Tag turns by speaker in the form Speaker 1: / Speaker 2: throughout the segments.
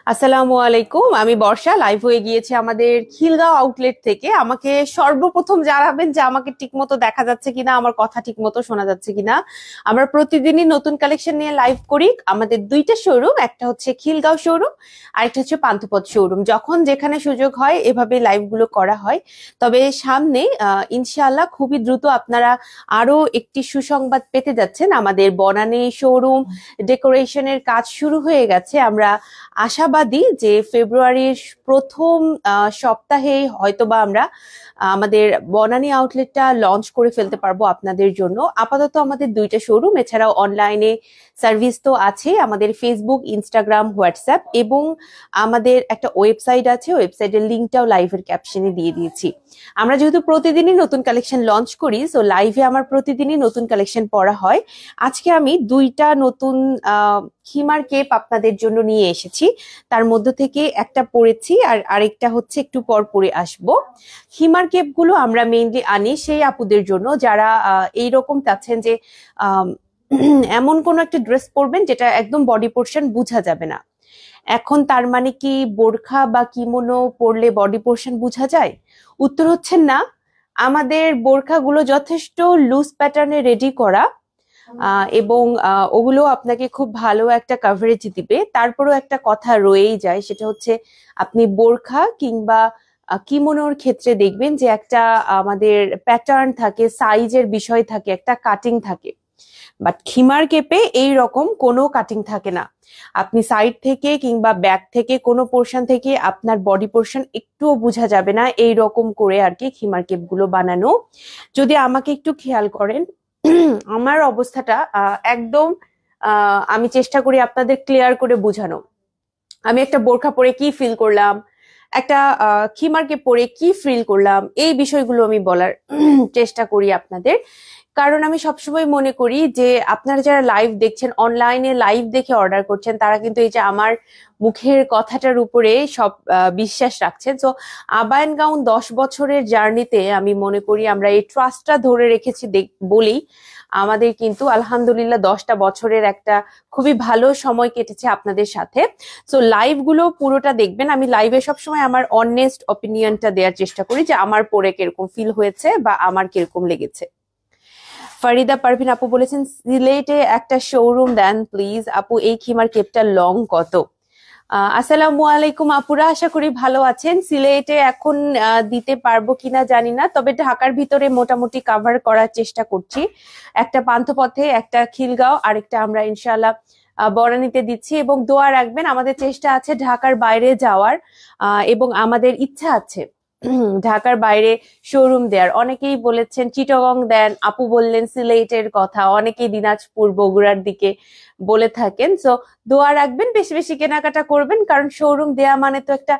Speaker 1: আসসালামু আলাইকুম, আমি বর্ষা লাইভ হয়ে গিয়েছি আমাদের খিলগাঁও আউটলেট থেকে। আমাকে সর্বপ্রথম জানাবেন যে আমাকে ঠিকমতো দেখা যাচ্ছে কিনা, আমার কথা ঠিকমতো শোনা যাচ্ছে কিনা। আমরা প্রতিদিনই নতুন কালেকশন নিয়ে লাইভ করি। আমাদের দুইটা শোরুম, একটা হচ্ছে খিলগাঁও শোরুম আর একটা হচ্ছে পান্থপথ শোরুম। যখন যেখানে সুযোগ হয় এভাবে লাইভ গুলো করা হয়। তবে সামনে ইনশাআল্লাহ খুবই দ্রুত আপনারা আরো একটি সুসংবাদ পেতে যাচ্ছেন। আমাদের বনানী শোরুম ডেকোরেশনের কাজ শুরু হয়ে গেছে। আমরা আশাবাদী যে ফেব্রুয়ারির প্রথম সপ্তাহে হয়তোবা আমরা আমাদের বনানী আউটলেটটা লঞ্চ করে ফেলতে পারবো আপনাদের জন্য। আপাতত আমাদের দুইটা শোরুম, এছাড়াও অনলাইনে সার্ভিস তো আছে। আমাদের ফেসবুক, ইনস্টাগ্রাম, হোয়াটসঅ্যাপ এবং আমাদের একটা ওয়েবসাইট আছে। ওয়েবসাইটের লিঙ্কটাও লাইভের ক্যাপশনে দিয়ে দিয়েছি। আমরা যেহেতু প্রতিদিনই নতুন কালেকশন লঞ্চ করি, সো লাইভে আমার প্রতিদিনই নতুন কালেকশন পড়া হয়। আজকে আমি দুইটা নতুন খিমার কেপ আপনাদের জন্য নিয়ে এসেছি। তার মধ্য থেকে একটা পরেছি আর আরেকটা হচ্ছে একটু পর পরে আসবো। খিমার কেপ গুলো আমরা মেইনলি আনি সেই আপুদের জন্য যারা এইরকম চাচ্ছেন যে এমন কোন একটা ড্রেস পরবেন যেটা একদম বডি পোর্শন বোঝা যাবে না। এখন তার মানে কি বোরখা বা কিমোনো পরলে বডি পোর্শন বোঝা যায়? উত্তর হচ্ছে না। আমাদের বোরখাগুলো যথেষ্ট লুজ প্যাটার্নে রেডি করা এবং ওগুলো আপনাকে খুব ভালো একটা কভারেজ দিবে। তারপরেও একটা কথা রয়েই যায়, সেটা হচ্ছে আপনি বোরখা কিংবা কিমোনোর ক্ষেত্রে দেখবেন যে একটা আমাদের প্যাটার্ন থাকে, সাইজের বিষয় থাকে, একটা কাটিং থাকে। বাট খিমার কেপে এই রকম কোনো কাটিং থাকে না। আপনি সাইড থেকে কিংবা ব্যাক থেকে কোনো পোর্শন থেকে আপনার বডি পোর্শন একটুও বোঝা যাবে না। এই রকম করে আর কি খিমার কেপ গুলো বানানো। যদি আমাকে একটু খেয়াল করেন, আমার অবস্থাটা একদম আমি চেষ্টা করি আপনাদের ক্লিয়ার করে বোঝানো। আমি একটা বোরখা পরে কি ফিল করলাম, একটা খিমারকে পরে কি ফিল করলাম, এই বিষয়গুলো আমি বলার চেষ্টা করি আপনাদের। কারণ আমি সবসময় মনে করি যে আপনারা যারা লাইভ দেখছেন, অনলাইনে লাইভ দেখে অর্ডার করছেন, তারা কিন্তু এই যে আমার মুখের কথাটার উপরে সব বিশ্বাস রাখছেন। তো আবায়ান গাউন 10 বছরের জার্নিতে আমি মনে করি আমরা এই ট্রাস্টটা ধরে রেখেছি বলেই আমাদের কিন্তু আলহামদুলিল্লাহ 10টা বছরের একটা খুবই ভালো সময় কেটেছে আপনাদের সাথে। সো লাইভ গুলো পুরোটা দেখবেন। আমি লাইভে সবসময় আমার অনেস্ট অপিনিয়নটা দেওয়ার চেষ্টা করি যে আমার পরে কিরকম ফিল হয়েছে বা আমার কিরকম লেগেছে। ফারিদা পারভিন আপু বলেছেন সিলেটে একটা শোরুম দেন প্লিজ। আপু এই খিমার কেপটা লং কত? আসসালামু আলাইকুম আপুরা, আশা করি ভালো আছেন। সিলেটে এখন দিতে পারবো কিনা জানি না, তবে ঢাকার ভিতরে মোটামুটি কাভার করার চেষ্টা করছি। একটা পান্থপথে, একটা খিলগাঁও, আরেকটা আমরা ইনশাআল্লাহ বনানীতে দিচ্ছি। এবং দোয়া রাখবেন, আমাদের চেষ্টা আছে ঢাকার বাইরে যাওয়ার এবং আমাদের ইচ্ছা আছে ঢাকার বাইরে শোরুম দেয়ার। অনেকেই বলেছেন চিটাগং দেন, আপু বললেন সিলেটের কথা, অনেকেই দিনাজপুর, বগুড়ার দিকে বলে থাকেন। সো দোয়া রাখবেন, বেশি বেশি কেনাকাটা করবেন, কারণ শোরুম দেয়া মানে তো একটা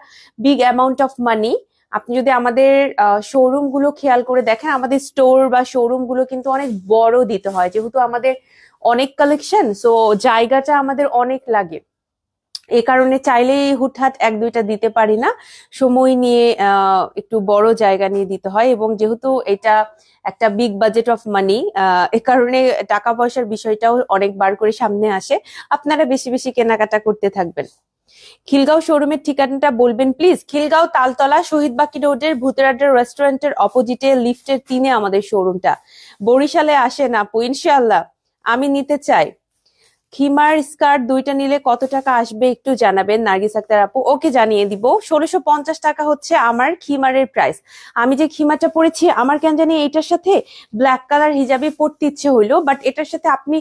Speaker 1: বিগ অ্যামাউন্ট অফ মানি। আপনি যদি আমাদের শোরুম গুলো খেয়াল করে দেখেন, আমাদের স্টোর বা শোরুম গুলো কিন্তু অনেক বড় দিতে হয়, যেহেতু আমাদের অনেক কালেকশন, সো জায়গাটা আমাদের অনেক লাগে। এই কারণে চাইলেই হুটহাট এক দুইটা দিতে পারি না, সময় নিয়ে একটু বড় জায়গা নিয়ে দিতে হয়। এবং যেহেতু এটা একটা বিগ বাজেট অফ মানি, এ কারণে টাকা পয়সার বিষয়টাও অনেকবার করে সামনে আসে। আপনারা বেশি বেশি কেনাকাটা করতে থাকবেন। খিলগাঁও শোরুমের ঠিকানাটা বলবেন প্লিজ। খিলগাঁও তালতলা শহীদবাকি রোডের ভূতেরাড্ডা রেস্টুরেন্টের অপোজিটে লিফটের 3-এ আমাদের শোরুমটা। বরিশালে আসেন আপু, ইনশাআল্লাহ আমি নিতে চাই। খিমার স্কার্ট দুইটা নিলে কত টাকা আসবে একটু জানাবেন নার্গিস আক্তার আপু। ওকে, জানিয়ে দিব। 1650 টাকা হচ্ছে আমার খিমারের প্রাইস। আমি যে খিমারটা পরেছি, আমার কেন জানি এইটার সাথে ব্ল্যাক কালার হিজাবি পরতে ইচ্ছে হইলো, বাট এটার সাথে আপনি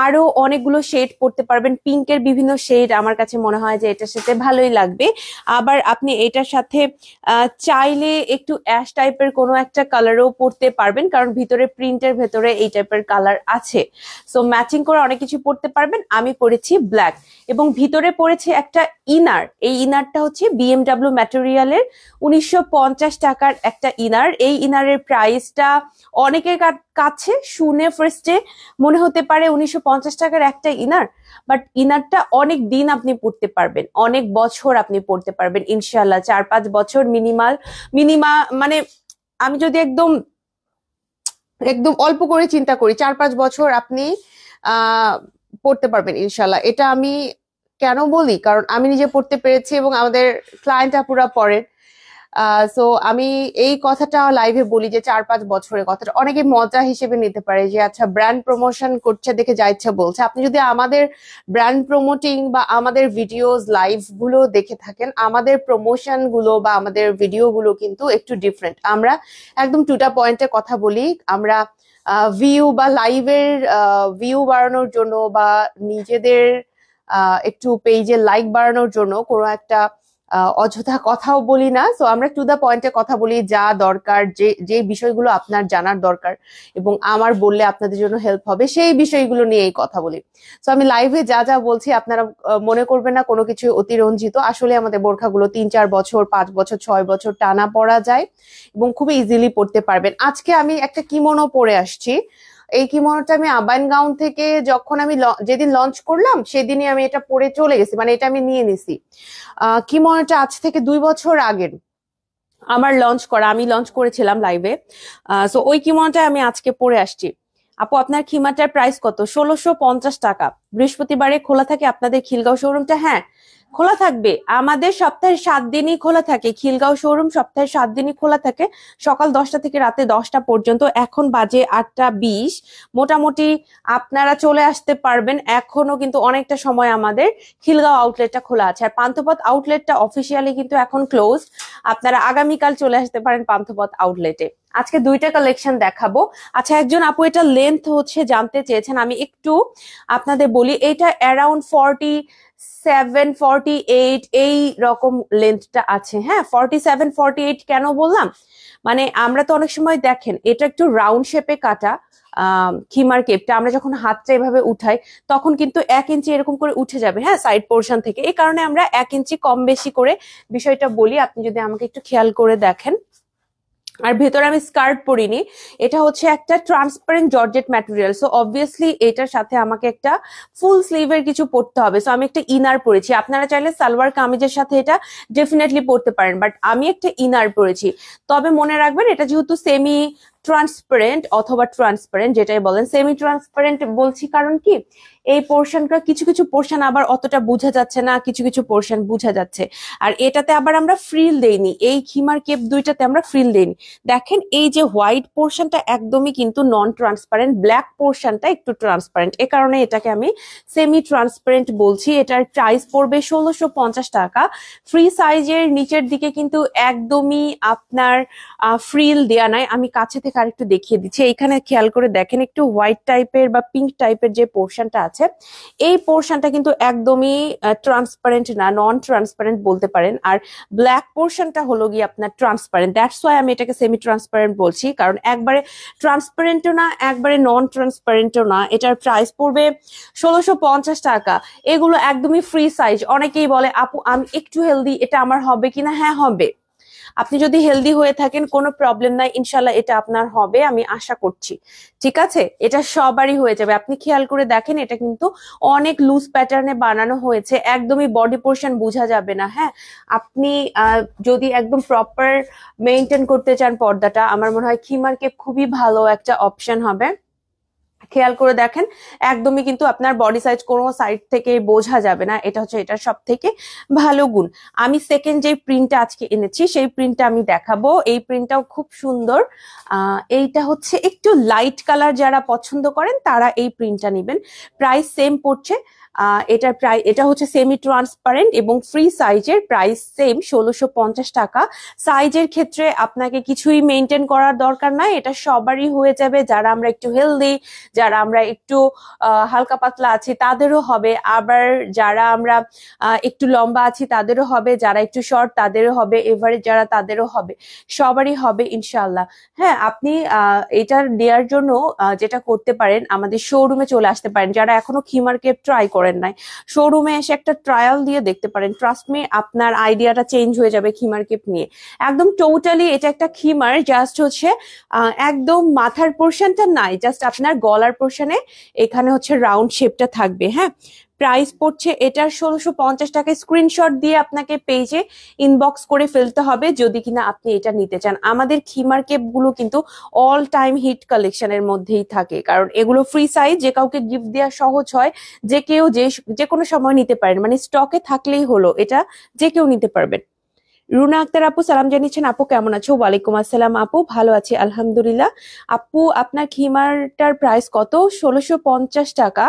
Speaker 1: আরো অনেকগুলো শেড পরতে পারবেন, পিঙ্কের বিভিন্ন শেড। আমার কাছে মনে হয় যে এটার সাথে ভালোই লাগবে। আবার আপনি এটার সাথে চাইলে একটু অ্যাশ টাইপের কোনো একটা কালারও পরতে পারবেন, কারণ ভিতরে প্রিন্টের ভেতরে এই টাইপের কালার আছে। সো ম্যাচিং করে অনেক কিছু পরতে পারবেন। আমি পরেছি ব্ল্যাক এবং ভিতরে পরেছি একটা ইনার। এই ইনারটা হচ্ছে বিএমডাব্লিউ ম্যাটেরিয়ালের 1950 টাকার একটা ইনার। এই ইনারের প্রাইসটা অনেকের কাছে শুনে ফার্স্টে মনে হতে পারে 1950 টাকার একটা ইনার, বাট ইনারটা অনেক দিন আপনি পরতে পারবেন, অনেক বছর আপনি পরতে পারবেন ইনশাল্লাহ। 4-5 বছর মানে আমি যদি একদম একদম অল্প করে চিন্তা করি, 4-5 বছর আপনি পড়তে পারবেন ইনশাল্লাহ। এটা আমি কেন বলি, কারণ আমি নিজে পড়তে পেরেছি এবং আমাদের ক্লায়েন্ট আপুরা পড়েন। সো আমি এই কথাটা লাইভে বলি যে 4-5 বছরের কথাটা অনেকে মজা হিসেবে নিতে পারে যে আচ্ছা ব্র্যান্ড প্রমোশন করছে দেখে যা ইচ্ছা বলছে। আপনি যদি আমাদের ব্র্যান্ড প্রমোটিং বা আমাদের ভিডিওস লাইভ গুলো দেখে থাকেন, আমাদের প্রমোশন গুলো বা আমাদের ভিডিও গুলো কিন্তু একটু ডিফারেন্ট। আমরা একদম টুটা পয়েন্টে কথা বলি। আমরা ভিউ বা লাইভের ভিউ বাড়ানোর জন্য বা নিজেদের একটু পেজে লাইক বাড়ানোর জন্য কোনো একটা অযথা কথাও বলি না। সো আমরা টু দা পয়েন্টে কথা বলি, যা দরকার, যে যে বিষয়গুলো আপনার জানার দরকার এবং আমার বললে আপনাদের জন্য হেল্প হবে সেই বিষয়গুলো নিয়েই কথা বলি। সো আমি লাইভে যা যা বলছি আপনারা মনে করবেন না কোনো কিছু অতিরঞ্জিত। আসলে আমাদের বোরখাগুলো 3-4 বছর, 5 বছর, 6 বছর টানা পরা যায় এবং খুবই ইজিলি পড়তে পারবেন। আজকে আমি একটা কিমোনো পরে আসছি। এই কিমোনোটা আমি আবাইন গাউন থেকে যখন আমি যেদিন লঞ্চ করলাম সেদিনই আমি এটা পরে চলে গেছি, মানে এটা আমি নিয়ে নিছি। কিমোনোটা আজ থেকে 2 বছর আগের আমার লঞ্চ করা, আমি লঞ্চ করেছিলাম লাইভে। সো ওই কিমোনোটা আমি আজকে পরে আসছি। আপু আপনার খিমাটার প্রাইস কত? 1650 টাকা। বৃহস্পতিবারে খোলা থাকে আপনাদের খিলগাঁও শোরুমটা? হ্যাঁ, খোলা থাকবে। আমাদের সপ্তাহে 7 দিনই খোলা থাকে। খিলগাঁও শোরুম সপ্তাহে 7 দিনই খোলা থাকে, সকাল 10টা থেকে রাতে 10টা পর্যন্ত। এখন বাজে 8টা 20। মোটামুটি আপনারা চলে আসতে পারবেন, এখনো কিন্তু অনেকটা সময় আমাদের খিলগাঁও আউটলেটটা খোলা আছে। আর পান্থপথ আউটলেটটা অফিসিয়ালি কিন্তু এখন ক্লোজ। আপনারা আগামীকাল চলে আসতে পারেন পান্থপথ আউটলেটে। আজকে 2টা কালেকশন দেখাবো। আচ্ছা, একজন আপু এটা লেন্থ হচ্ছে জানতে চেয়েছেন, আমি একটু আপনাদের বলি। এটা অ্যারাউন্ড 47-48 এই রকম লেন্থটা আছে। হ্যাঁ, 47-48 কেন বললাম, মানে আমরা তো অনেক সময় দেখেন এটা একটু রাউন্ড শেপে কাটা খিমার কেপটা, আমরা যখন হাতটা এভাবে উঠাই তখন কিন্তু 1 ইঞ্চি এরকম করে উঠে যাবে, হ্যাঁ, সাইড পোর্শন থেকে। এই কারণে আমরা 1 ইঞ্চি কম বেশি করে বিষয়টা বলি। আপনি যদি আমাকে একটু খেয়াল করে দেখেন। আর ভেতরে আমি স্কার্ট পরিনি, এটা হচ্ছে একটা transparent georgette material. So obviously এটার সাথে আমাকে একটা ফুল স্লিভের কিছু পরতে হবে। সো আমি একটা ইনার পরেছি। আপনারা চাইলে সালোয়ার কামিজের সাথে এটা ডেফিনেটলি পরতে পারেন, বাট আমি একটা ইনার পরেছি। তবে মনে রাখবেন এটা যেহেতু সেমি ট্রান্সপারেন্ট অথবা ট্রান্সপারেন্ট যেটাই বলেন, সেমি ট্রান্সপারেন্ট বলছি কারণ কি এই পোর্শনটা কিছু কিছু পোর্শন আবার অতটা বোঝা যাচ্ছে না, কিছু কিছু পোর্শন বোঝা যাচ্ছে। আর এটাতে আবার আমরা ফ্রিল দেইনি, এই খিমার কেপ দুইটাতে আমরা ফ্রিল দেইনি। দেখেন এই যে হোয়াইট পোর্শনটা একদমই কিন্তু নন ট্রান্সপারেন্ট, ব্ল্যাক পোর্শনটা একটু ট্রান্সপারেন্ট, এ কারণে এটাকে আমি সেমি ট্রান্সপারেন্ট বলছি। এটার প্রাইস পড়বে 1650 টাকা। ফ্রি সাইজের নিচের দিকে কিন্তু একদমই আপনার ফ্রিল দেয়া নাই। আমি কাছে থেকে আরেকটু দেখিয়ে দিচ্ছি। এখানে খেয়াল করে দেখেন একটু হোয়াইট টাইপের বা পিঙ্ক টাইপের যে পোর্শনটা আছে, এই পোর্শনটা কিন্তু একদমই ট্রান্সপারেন্ট না, নন ট্রান্সপারেন্ট বলতে পারেন। আর ব্ল্যাক পোর্শনটা হলো গিয়ে আপনার ট্রান্সপারেন্ট। দ্যাটস ওয়াই আমি এটাকে সেমি ট্রান্সপারেন্ট বলছি, কারণ একবারে ট্রান্সপারেন্টও না একবারে নন ট্রান্সপারেন্টও না। এটার প্রাইস পড়বে 1650 টাকা। এগুলো একদমই ফ্রি সাইজ। অনেকেই বলে আপু আমি একটু হেলদি, এটা আমার হবে কিনা? হ্যাঁ হবে। আপনি যদি হেলদি হয়ে থাকেন কোনো প্রবলেম নাই, ইনশাল্লাহ এটা আপনার হবে, আমি আশা করছি। ঠিক আছে, এটা সবারই হয়ে যাবে। আপনি খেয়াল করে দেখেন এটা কিন্তু অনেক লুজ প্যাটার্নে বানানো হয়েছে, একদমই বডি পোর্শন বোঝা যাবে না। হ্যাঁ, আপনি যদি একদম প্রপার মেনটেন করতে চান পর্দাটা, আমার মনে হয় খিমার কেপ খুবই ভালো একটা অপশন হবে। খেয়াল করে দেখেন একদমই কিন্তু আপনার বডি সাইজ কোনো সাইড থেকে বোঝা যাবে না। এটা হচ্ছে এটার সব থেকে ভালো গুণ। আমি সেকেন্ড যে প্রিন্টটা আজকে এনেছি সেই প্রিন্টটা আমি দেখাবো। এই প্রিন্টটাও খুব সুন্দর। এইটা হচ্ছে একটু লাইট কালার, যারা পছন্দ করেন তারা এই প্রিন্টটা নেবেন। প্রাইস সেম পড়ছে। এটার প্রাইস, এটা হচ্ছে সেমি ট্রান্সপারেন্ট এবং ফ্রি সাইজের, প্রাইস সেম 1650 টাকা। সাইজের ক্ষেত্রে আপনাকে কিছুই মেনটেন করার দরকার নাই, এটা সবারই হয়ে যাবে। যারা আমরা একটু হেলদি, যারা আমরা একটু হালকা পাতলা আছি তাদেরও হবে, আবার যারা আমরা একটু লম্বা আছি তাদেরও হবে, যারা একটু শর্ট তাদেরও হবে, এভারেজ যারা তাদেরও হবে, সবারই হবে ইনশাল্লাহ। হ্যাঁ, আপনি এটার দেওয়ার জন্য যেটা করতে পারেন আমাদের শোরুমে চলে আসতে পারেন। যারা এখনো খিমার কেপ ট্রাই করেন নাই, শোরুমে এসে একটা ট্রায়াল দিয়ে দেখতে পারেন। ট্রাস্ট মি, আপনার আইডিয়াটা চেঞ্জ হয়ে যাবে খিমার কেপ নিয়ে। একদম টোটালি এটা একটা খিমার, জাস্ট হচ্ছে একদম মাথার পোর্শনটা নাই, জাস্ট আপনার গলার পোর্শনে এখানে হচ্ছে রাউন্ড শেপটা থাকবে। হ্যাঁ, প্রাইস পড়ছে এটার 1650 টাকা। স্ক্রিনশট দিয়ে আপনাকে পেজে ইনবক্স করে ফেলতে হবে যদি কিনা আপনি এটা নিতে চান। আমাদের খিমার কেপ গুলো কিন্তু অল টাইম হিট কালেকশনের মধ্যেই থাকে, কারণ এগুলো ফ্রি সাইজ, যে কাউকে গিফট দেওয়া সহজ হয়, যে কেউ যে কোনো সময় নিতে পারেন, মানে স্টকে থাকলেই হলো, এটা যে কেউ নিতে পারবেন। রুনা আক্তার আপু সালাম জানিয়েছেন, আপু কেমন আছো? ওয়ালাইকুম আসসালাম আপু, ভালো আছি আলহামদুলিল্লাহ। আপু আপনার খিমারটার প্রাইস কত? 1650 টাকা।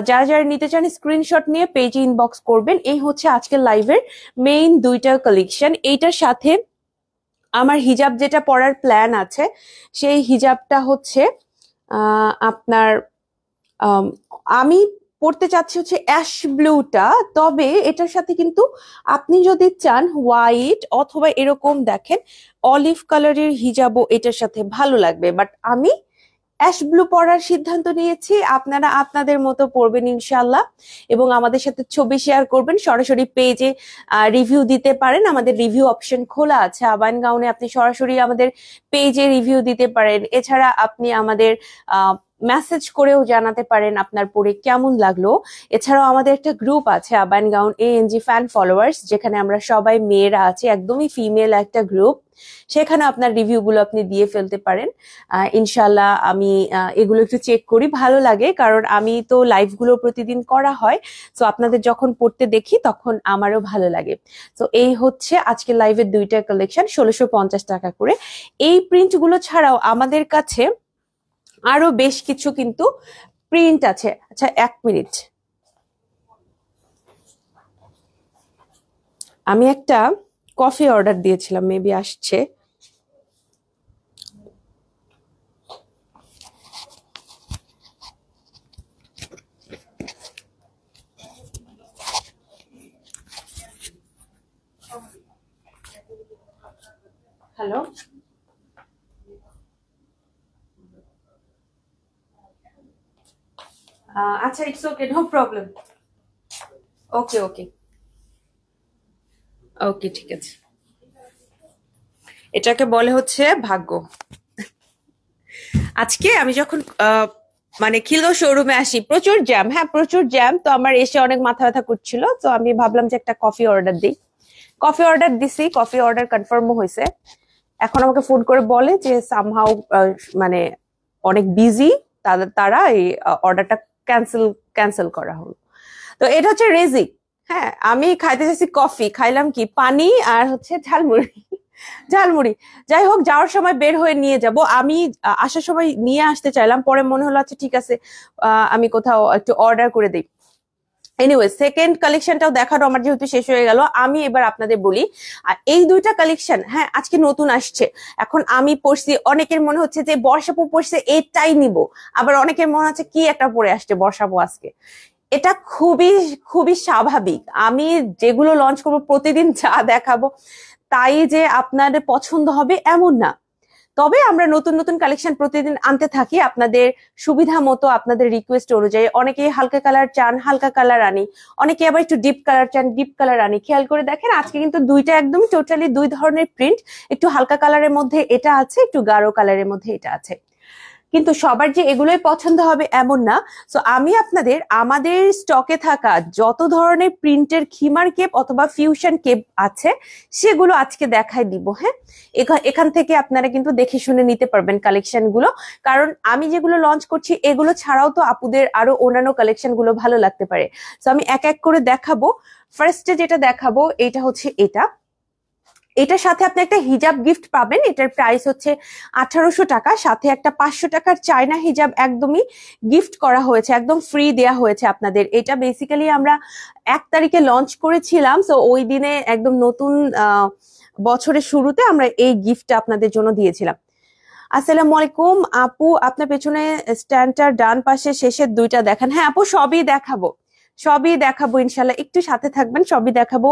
Speaker 1: যারা যারা নিতে চান স্ক্রিনশট নিয়ে পেজে ইনবক্স করবেন। এই হচ্ছে আজকের লাইভের মেইন দুইটা কালেকশন। এইটার সাথে আমার হিজাব যেটা পরার প্ল্যান আছে, সেই হিজাবটা হচ্ছে আপনার আমি পড়তে চাচ্ছি হচ্ছে অ্যাশ ব্লুটা। তবে এটার সাথে কিন্তু আপনি যদি চান হোয়াইট অথবা এরকম দেখেন অলিভ কালারের হিজাবও এটার সাথে ভালো লাগবে, বাট আমি অ্যাশ ব্লু পরার সিদ্ধান্ত নিয়েছি। আপনারা আপনাদের মতো পড়বেন ইনশাল্লাহ, এবং আমাদের সাথে ছবি শেয়ার করবেন। সরাসরি পেজে রিভিউ দিতে পারেন, আমাদের রিভিউ অপশন খোলা আছে। আবাইন গাউনে আপনি সরাসরি আমাদের পেজে রিভিউ দিতে পারেন। এছাড়া আপনি আমাদের মেসেজ করেও জানাতে পারেন আপনার পরে কেমন লাগলো। এছাড়াও আমাদের একটা গ্রুপ আছে আবাইন গাউন এএনজি ফ্যান ফলোয়ার্স, যেখানে আমরা সবাই মেয়েরা আছি, একদমই ফিমেল একটা গ্রুপ। সেখানে আপনার রিভিউ গুলো আপনি দিয়ে ফেলতে পারেন। ইনশাল্লাহ আমি এগুলো একটু চেক করি, ভালো লাগে, কারণ আমি তো লাইভ গুলো প্রতিদিন করা হয়, তো আপনাদের যখন পড়তে দেখি তখন আমারও ভালো লাগে। তো এই হচ্ছে আজকের লাইভের দুইটা কালেকশন, 1650 টাকা করে। এই প্রিন্ট গুলো ছাড়াও আমাদের কাছে আরো বেশ কিছু কিন্তু প্রিন্ট আছে। আচ্ছা এক মিনিট, আমি একটা কফি অর্ডার দিয়েছিলাম, মেবি আসছে। হ্যালো, আচ্ছা ইটস ওকে, নো প্রবলেম। ওকে ওকে ওকে, ঠিক আছে। এটাকে বলে হচ্ছে ভাগ্য। আজকে আমি যখন মানে খিলগাঁও শোরুমে আসি, প্রচুর জ্যাম, হ্যাঁ প্রচুর জ্যাম, তো আমার এসে অনেক মাথা ব্যথা করছিল, তো আমি ভাবলাম যে একটা কফি অর্ডার দিই। কফি অর্ডার দিছি, কফি অর্ডার কনফার্মও হয়েছে। এখন আমাকে ফোন করে বলে যে সামহাউ মানে অনেক বিজি, তারা এই অর্ডারটা ক্যান্সেল ক্যান্সেল করা হলো। তো এটা হচ্ছে রেজিক। হ্যাঁ, আমি খাইতে চাইছি কফি, খাইলাম কি পানি আর হচ্ছে ঝালমুড়ি। ঝালমুড়ি যাই হোক, যাওয়ার সময় বের হয়ে নিয়ে যাব। আমি আসার সময় নিয়ে আসতে চাইলাম, পরে মনে হলো আচ্ছা ঠিক আছে আমি কোথাও একটু অর্ডার করে দিই। এনিওয়ে, সেকেন্ড কালেকশনটাও দেখানো আমার যেহেতু শেষ হয়ে গেল, আমি এবার আপনাদের বলি। আর এই দুইটা কালেকশন হ্যাঁ আজকে নতুন আসছে। এখন আমি পড়ছি, অনেকের মনে হচ্ছে যে বর্ষাপু পড়ছে এটাই নিব, আবার অনেকের মনে হচ্ছে কি একটা পরে আসছে বর্ষাপু আজকে। এটা খুবই খুবই স্বাভাবিক। আমি যেগুলো লঞ্চ করবো প্রতিদিন যা দেখাবো তাই যে আপনাদের পছন্দ হবে এমন না। তবে আমরা নতুন নতুন কালেকশন প্রতিদিন আনতে থাকি আপনাদের সুবিধা মতো, আপনাদের রিকোয়েস্ট অনুযায়ী। অনেকে হালকা কালার চান, হালকা কালার আনি, অনেকে আবার একটু ডিপ কালার চান, ডিপ কালার আনি। খেয়াল করে দেখেন আজকে কিন্তু দুইটা একদম টোটালি দুই ধরনের প্রিন্ট, একটু হালকা কালারের মধ্যে এটা আছে, একটু গাঢ় কালারের মধ্যে এটা আছে। কিন্তু সবার যে এগুলোই পছন্দ হবে এমন না। সো আমি আপনাদের আমাদের স্টকে থাকা যত ধরনের প্রিন্টের খিমার কেপ অথবা ফিউশন কেপ আছে সেগুলো আজকে দেখাই দিব। হ্যাঁ, এখান থেকে আপনারা কিন্তু দেখে শুনে নিতে পারবেন কালেকশন গুলো, কারণ আমি যেগুলো লঞ্চ করছি এগুলো ছাড়াও তো আপুদের আরো অন্যান্য কালেকশন গুলো ভালো লাগতে পারে। সো আমি এক এক করে দেখাবো। ফার্স্টে যেটা দেখাবো এটা হচ্ছে এটার সাথে আপনি একটা হিজাব গিফট পাবেন। এটার প্রাইস হচ্ছে 1800 টাকা, সাথে একটা 500 টাকার চায়না হিজাব একদমই গিফট করা হয়েছে, একদম ফ্রি দেয়া হয়েছে আপনাদের। এটা বেসিক্যালি আমরা 1 তারিখে লঞ্চ করেছিলাম, সো ওই দিনে একদম নতুন বছরের শুরুতে আমরা এই গিফটটা আপনাদের জন্য দিয়েছিলাম। আসসালামু আলাইকুম আপু, আপনার পেছনে স্ট্যান্ডটার ডান পাশে শেষের দুইটা দেখান। হ্যাঁ আপু, সবই দেখাবো, সবই দেখাবো ইনশাল্লাহ, একটু সাথে থাকবেন, সবই দেখাবো।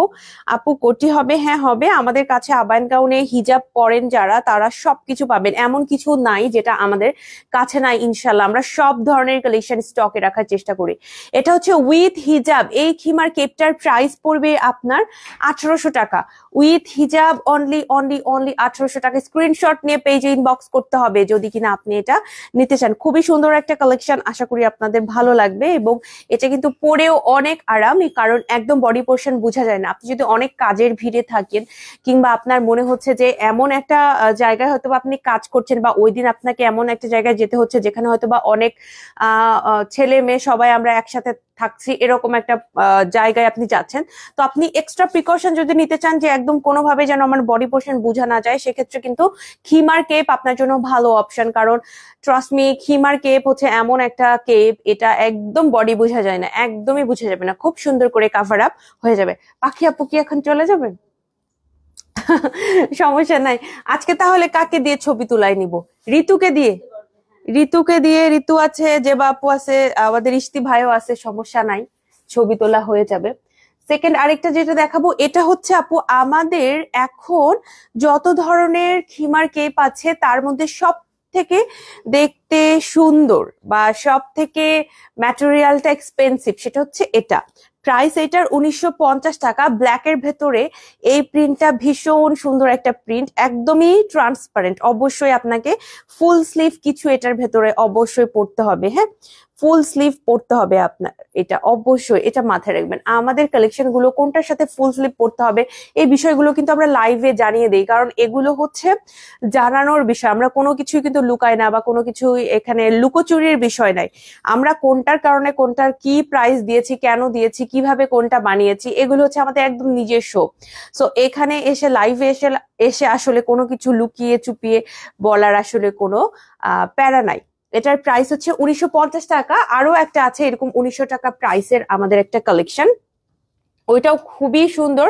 Speaker 1: আপু কোটি হবে? হ্যাঁ হবে। আমাদের কাছে আবাইন গাউনে হিজাব পরেন যারা, তারা সবকিছু পাবেন, এমন কিছু নাই যেটা আমাদের কাছে নাই ইনশাল্লাহ। আমরা সব ধরনের কালেকশন স্টকে রাখার চেষ্টা করি। এটা হচ্ছে উইথ হিজাব। এই খিমার কেপটার প্রাইস পড়বে আপনার 1800 টাকা, উইথ হিজাব অনলি অনলি অনলি 1800 টাকা। স্ক্রিনশট নিয়ে পেজে ইনবক্স করতে হবে যদি কিনা আপনি এটা নিতে চান। খুবই সুন্দর একটা কালেকশন, আশা করি আপনাদের ভালো লাগবে, এবং এটা কিন্তু পরেও পরতেও অনেক আরাম, কারণ একদম বডি পোর্শন বোঝা যায় না। আপনি যদি অনেক কাজের ভিড়ে থাকেন কিংবা আপনার মনে হচ্ছে যে এমন একটা জায়গায় হয়তো বা আপনি কাজ করছেন, বা ওই দিন আপনাকে এমন একটা জায়গায় যেতে হচ্ছে যেখানে হয়তো বা অনেক ছেলে মেয়ে সবাই আমরা একসাথে থাকছি, এরকম একটা জায়গায় আপনি যাচ্ছেন, তো আপনি এক্সট্রা প্রিকশন যদি নিতে চান যে একদম কোনোভাবে যেন আমার বডি পোর্শন বোঝা না যায়, সেক্ষেত্রে কিন্তু খিমার কেপ আপনার জন্য ভালো অপশন। কারণ ট্রাস্ট মি, খিমার কেপ হচ্ছে এমন একটা কেপ, এটা একদম বডি বোঝা যায় না, একদমই বোঝা যাবে না, খুব সুন্দর করে কাভার আপ হয়ে যাবে। পাখি আপু কি এখন চলে যাবে? সমস্যা নাই। আজকে তাহলে কাকে দিয়ে ছবি তুলাই নিব? ঋতুকে দিয়ে? ঋতুকে দিয়ে, ঋতু আছে, যে বাপু আছে, আমাদের ইস্তি ভাইও আছে, সমস্যা নাই, ছবি তোলা হয়ে যাবে। সেকেন্ড আরেকটা যেটা দেখাবো, এটা হচ্ছে আপু আমাদের এখন যত ধরনের খিমার কেপ আছে তার মধ্যে সব থেকে দেখতে সুন্দর বা সব থেকে ম্যাটেরিয়ালটা এক্সপেন্সিভ, সেটা হচ্ছে এটা। প্রাইস এটার 1950 টাকা। ব্ল্যাকের ভেতরে এই প্রিন্টটা ভীষণ সুন্দর একটা প্রিন্ট, একদমই ট্রান্সপারেন্ট। অবশ্যই আপনাকে ফুল স্লিভ কিছু এটার ভেতরে অবশ্যই পড়তে হবে, হ্যাঁ, ফুল স্লিভ পড়তে হবে আপনার, এটা অবশ্যই, এটা মাথায় রাখবেন। আমাদের কালেকশন গুলো কোনটার সাথে ফুল স্লিভ পড়তে হবে এই বিষয়গুলো কিন্তু আমরা লাইভে জানিয়ে দিই, কারণ এগুলো হচ্ছে জানানোর বিষয়। আমরা কোনো কিছুই কিন্তু লুকাই না, বা কোনো কিছু এখানে লুকোচুরির বিষয় নাই। আমরা কোনটার কারণে কোনটার কি প্রাইস দিয়েছি, কেন দিয়েছি, কিভাবে কোনটা বানিয়েছি, এগুলো হচ্ছে আমাদের একদম নিজস্ব। সো এখানে এসে লাইভে এসে এসে আসলে কোনো কিছু লুকিয়ে চুপিয়ে বলার আসলে কোনো প্যারা নাই। এটার প্রাইস হচ্ছে 1950 টাকা। আরো একটা আছে এরকম 1900 টাকা প্রাইসের আমাদের একটা কালেকশন, ওইটাও খুবই সুন্দর,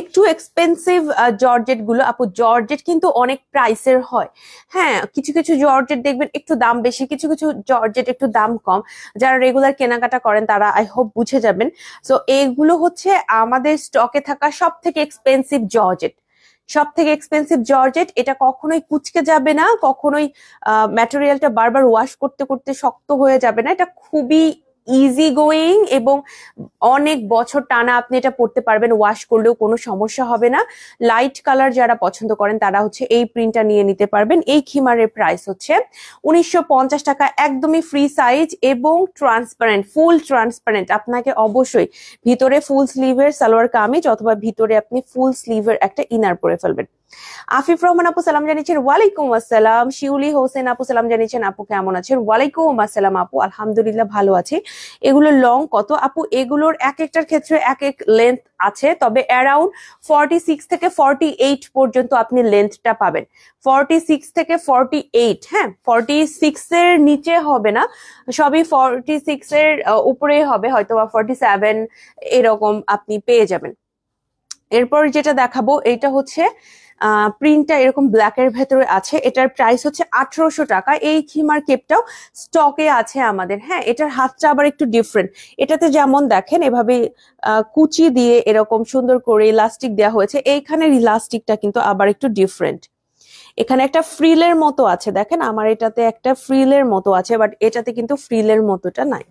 Speaker 1: একটু এক্সপেন্সিভ জর্জেট গুলো। আপু জর্জেট কিন্তু অনেক প্রাইসের হয়, হ্যাঁ, কিছু কিছু জর্জেট দেখবেন একটু দাম বেশি, কিছু কিছু জর্জেট একটু দাম কম। যারা রেগুলার কেনাকাটা করেন তারা আই হোপ বুঝে যাবেন। সো এইগুলো হচ্ছে আমাদের স্টকে থাকা সব থেকে এক্সপেন্সিভ জর্জেট, সব থেকে এক্সপেন্সিভ জর্জেট। এটা কখনোই কুচকে যাবে না, কখনোই ম্যাটেরিয়ালটা বারবার ওয়াশ করতে করতে শক্ত হয়ে যাবে না। এটা খুবই ইজি গোয়িং এবং অনেক বছর টানা আপনি এটা পড়তে পারবেন, ওয়াশ করলেও কোনো সমস্যা হবে না। লাইট কালার যারা পছন্দ করেন তারা হচ্ছে এই প্রিন্টটা নিয়ে নিতে পারবেন। এই খিমারের প্রাইস হচ্ছে 1950 টাকা, একদমই ফ্রি সাইজ এবং ট্রান্সপারেন্ট, ফুল ট্রান্সপারেন্ট। আপনাকে অবশ্যই ভিতরে ফুল স্লিভের সালোয়ার কামিজ অথবা ভিতরে আপনি ফুল স্লিভের একটা ইনার পরে ফেলবেন। আফিফ রহমান আপু সালাম জানিয়েছেন, ওয়ালাইকুম আসসালাম। শিউলি হোসেন আপু সালাম জানিয়েছেন, আপু কেমন আছেন? ওয়ালাইকুম আসসালাম আপু, আলহামদুলিল্লাহ ভালো আছি। এগুলো লং কত আপু? এগুলোর এক একটার ক্ষেত্রে এক এক লেন্থ আছে, তবে অ্যারাউন্ড 46 থেকে 48 পর্যন্ত আপনি লেন্থটা পাবেন। 46 থেকে 48, হ্যাঁ, 46 এর নিচে হবে না, সবই 46 এর উপরে হবে, হয়তো বা 47 এরকম আপনি পেয়ে যাবেন। এরপর যেটা দেখাবো এটা হচ্ছে প্রিন্টটা এরকম ব্ল্যাকের ভেতরে আছে, এটার প্রাইস হচ্ছে 1800 টাকা। এই খিমার কেপটাও স্টকে আছে আমাদের, হ্যাঁ, এটার হাতটা আবার একটু ডিফারেন্ট। এটাতে যেমন দেখেন এভাবে কুচি দিয়ে এরকম সুন্দর করে ইলাস্টিক দেওয়া হয়েছে, এইখানের ইলাস্টিকটা কিন্তু আবার একটু ডিফারেন্ট। এখানে একটা ফ্রিলের মতো আছে, দেখেন আমার এটাতে একটা ফ্রিলের মতো আছে, বাট এটাতে কিন্তু ফ্রিলের মতোটা নাই,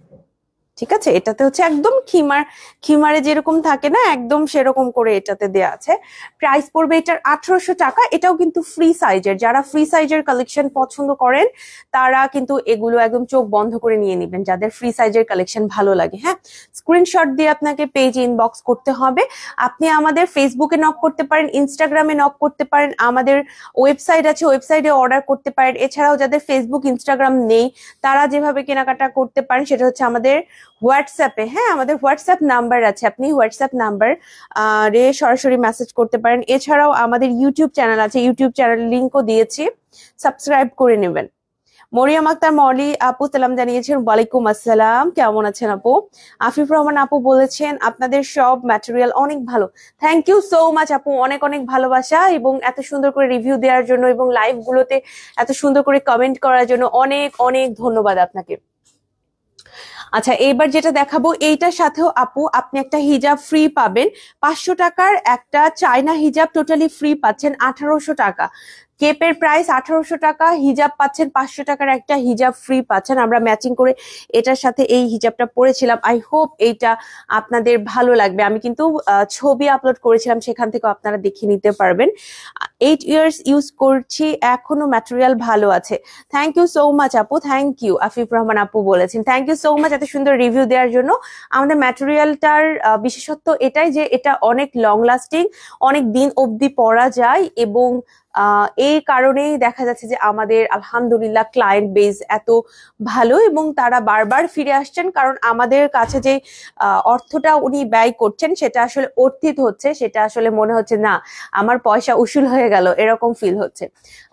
Speaker 1: ঠিক আছে? এটাতে হচ্ছে একদম খিমারে যেরকম থাকে না, একদম সেরকম করে এটাতে দেয়া আছে। প্রাইস পড়বে এটার 1800 টাকা। এটাও কিন্তু ফ্রি সাইজের, যারা ফ্রি সাইজের কালেকশন পছন্দ করেন তারা কিন্তু এগুলো একদম চোখ বন্ধ করে নিয়ে নেবেন, যাদের ফ্রি সাইজের কালেকশন ভালো লাগে। হ্যাঁ, স্ক্রিনশট দিয়ে আপনাকে পেজে ইনবক্স করতে হবে। আপনি আমাদের ফেসবুকে নক করতে পারেন, ইনস্টাগ্রামে নক করতে পারেন, আমাদের ওয়েবসাইট আছে, ওয়েবসাইটে অর্ডার করতে পারেন। এছাড়াও যাদের ফেসবুক ইনস্টাগ্রাম নেই তারা যেভাবে কেনাকাটা করতে পারেন সেটা হচ্ছে আমাদের হোয়াটসঅ্যাপে, হ্যাঁ, আমাদের হোয়াটসঅ্যাপ নাম্বার আছে, আপনি হোয়াটসঅ্যাপ নাম্বার রে সরাসরি মেসেজ করতে পারেন। এছাড়াও আমাদের ইউটিউব চ্যানেল আছে, ইউটিউব চ্যানেল লিঙ্কও দিয়েছি, সাবস্ক্রাইব করে নেবেন। মরিয়াম আক্তার মলি আপু সালাম জানিয়েছেন, ওয়ালাইকুম আসসালাম, কেমন আছেন আপু? আফিফ রহমান আপু বলেছেন আপনাদের সব ম্যাটেরিয়াল অনেক ভালো। থ্যাংক ইউ সো মাচ আপু, অনেক অনেক ভালোবাসা এবং এত সুন্দর করে রিভিউ দেওয়ার জন্য এবং লাইভ গুলোতে এত সুন্দর করে কমেন্ট করার জন্য অনেক অনেক ধন্যবাদ আপনাকে। আচ্ছা, এইবার যেটা দেখাবো এইটার সাথেও আপু আপনি একটা হিজাব ফ্রি পাবেন। 500 টাকার একটা চায়না হিজাব টোটালি ফ্রি পাচ্ছেন 1800 টাকা। কেপের প্রাইস 1800 টাকা, হিজাব পাচ্ছেন 500 টাকার একটা হিজাব ফ্রি পাচ্ছেন। আমরা ম্যাচিং করে এটার সাথে এই হিজাবটা পরেছিলাম, আই হোপ এইটা আপনাদের ভালো লাগবে। আমি কিন্তু ছবি আপলোড করেছিলাম, সেখান থেকে আপনারা দেখে নিতে পারবেন। 8 ইয়ার্স ইউজ করছি, এখনো ম্যাটেরিয়াল ভালো আছে। থ্যাংক ইউ সো মাচ আপু, থ্যাংক ইউ। আফিফ রহমান আপু বলেছেন থ্যাংক ইউ সো মাচ এত সুন্দর রিভিউ দেওয়ার জন্য। আমাদের ম্যাটেরিয়ালটার বিশেষত্ব এটাই যে এটা অনেক লং লাস্টিং, অনেক দিন অবধি পরা যায়, এবং এই কারণেই দেখা যাচ্ছে যে আমাদের আলহামদুলিল্লাহ ক্লায়েন্ট বেস এত ভালো, এবং তারা বারবার ফিরে আসছেন, কারণ আমাদের কাছে যে অর্থটা উনি ব্যয় করছেন সেটা আসলে অর্থিত হচ্ছে, সেটা আসলে মনে হচ্ছে না আমার পয়সা উসুল হয়ে গেল, এরকম ফিল হচ্ছে।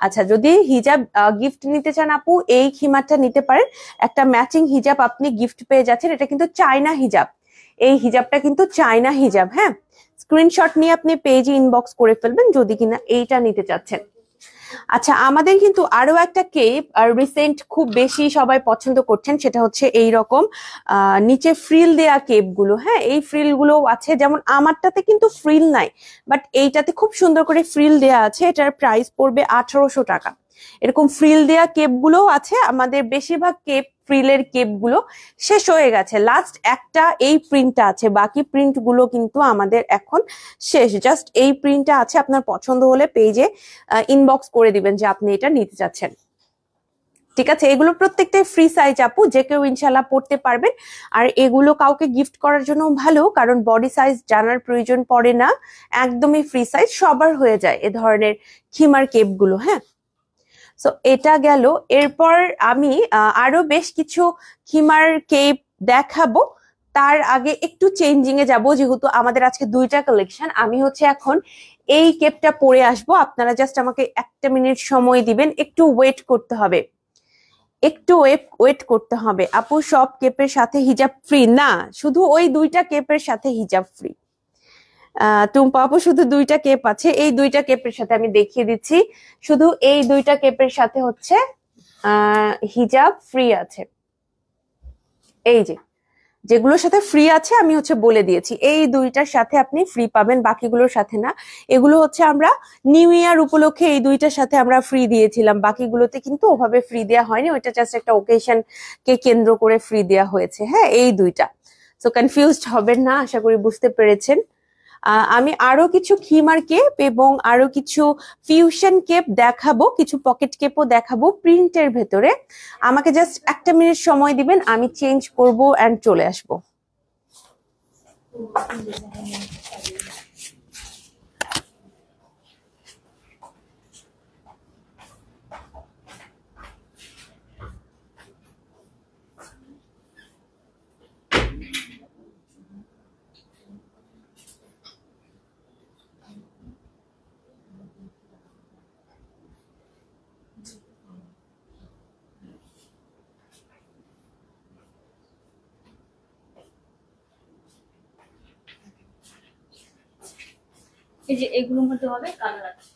Speaker 1: আচ্ছা, যদি হিজাব গিফট নিতে চান আপু, এই খিমারটা নিতে পারেন। একটা ম্যাচিং হিজাব আপনি গিফট পেয়ে যাচ্ছেন। এটা কিন্তু চায়না হিজাব, এই হিজাবটা কিন্তু চায়না হিজাব। হ্যাঁ, স্ক্রিনশট নিয়ে আপনি পেজে ইনবক্স করে ফেলবেন যদি কিনা এইটা নিতে চাচ্ছেন। আচ্ছা, আমাদের কিন্তু আরো একটা কেপ রিসেন্ট খুব বেশি সবাই পছন্দ করছেন, সেটা হচ্ছে এই রকম নিচে ফ্রিল দেয়া কেপ গুলো। হ্যাঁ, এই ফ্রিল গুলো আছে, যেমন আমারটাতে কিন্তু ফ্রিল নাই, বাট এইটাতে খুব সুন্দর করে ফ্রিল দেয়া আছে। এটার প্রাইস পড়বে 1800 টাকা। এরকম ফ্রিল দেয়া কেপ গুলো আছে। আমাদের বেশিরভাগ কেপ, ফ্রিলের কেপ গুলো শেষ হয়ে গেছে, লাস্ট একটা এই প্রিন্টটা আছে, বাকি প্রিন্ট গুলো কিন্তু আমাদের এখন শেষ। জাস্ট এই প্রিন্টটা আছে, আপনার পছন্দ হলে পেজে ইনবক্স করে দিবেন যে আপনি এটা নিতে চাচ্ছেন। ঠিক আছে, এগুলো প্রত্যেকটাই ফ্রি সাইজ আপু, যে কেউ ইনশাল্লাহ পড়তে পারবেন। আর এগুলো কাউকে গিফট করার জন্য ভালো, কারণ বডি সাইজ জানার প্রয়োজন পড়ে না, একদমই ফ্রি সাইজ, সবার হয়ে যায় এ ধরনের খিমার কেপ গুলো। হ্যাঁ, সো এটা গেল। এরপর আমি আরো বেশ কিছু খিমার কেপ দেখাবো। তার আগে একটু চেঞ্জিং এ যাব, যেহেতু আমাদের আজকে দুইটা কালেকশন। আমি হচ্ছে এখন এই কেপটা পরে আসবো, আপনারা জাস্ট আমাকে একটা মিনিট সময় দিবেন, একটু ওয়েট করতে হবে, একটু ওয়েট করতে হবে। আপু সব কেপের সাথে হিজাব ফ্রি না, শুধু ওই দুইটা কেপের সাথে হিজাব ফ্রি। টুম্পা আপু শুধু দুইটা কেপ আছে, এই দুইটা কেপের সাথে আমি দেখিয়ে দিচ্ছি, শুধু এই দুইটা কেপের সাথে হচ্ছে হিজাব ফ্রি আছে। এই যে যেগুলোর সাথে ফ্রি আছে আমি হচ্ছে বলে দিয়েছি, এই দুইটার সাথে আপনি ফ্রি পাবেন, বাকিগুলোর সাথে না। এগুলো হচ্ছে আমরা নিউ ইয়ার উপলক্ষে এই দুইটার সাথে আমরা ফ্রি দিয়েছিলাম, বাকিগুলোতে কিন্তু ওভাবে ফ্রি দেওয়া হয়নি, ওইটা জাস্ট একটা ওকেশন কে কেন্দ্র করে ফ্রি দেওয়া হয়েছে। হ্যাঁ, এই দুইটা। সো কনফিউজড হবেন না, আশা করি বুঝতে পেরেছেন। আমি আরো কিছু খিমার কেপ এবং আরো কিছু ফিউশন কেপ দেখাবো, কিছু পকেট কেপও দেখাবো প্রিন্টের ভেতরে। আমাকে জাস্ট একটা মিনিট সময় দিবেন, আমি চেঞ্জ করব এন্ড চলে আসবো।
Speaker 2: এই যে এগুলোর মধ্যে হবে কালার আছে।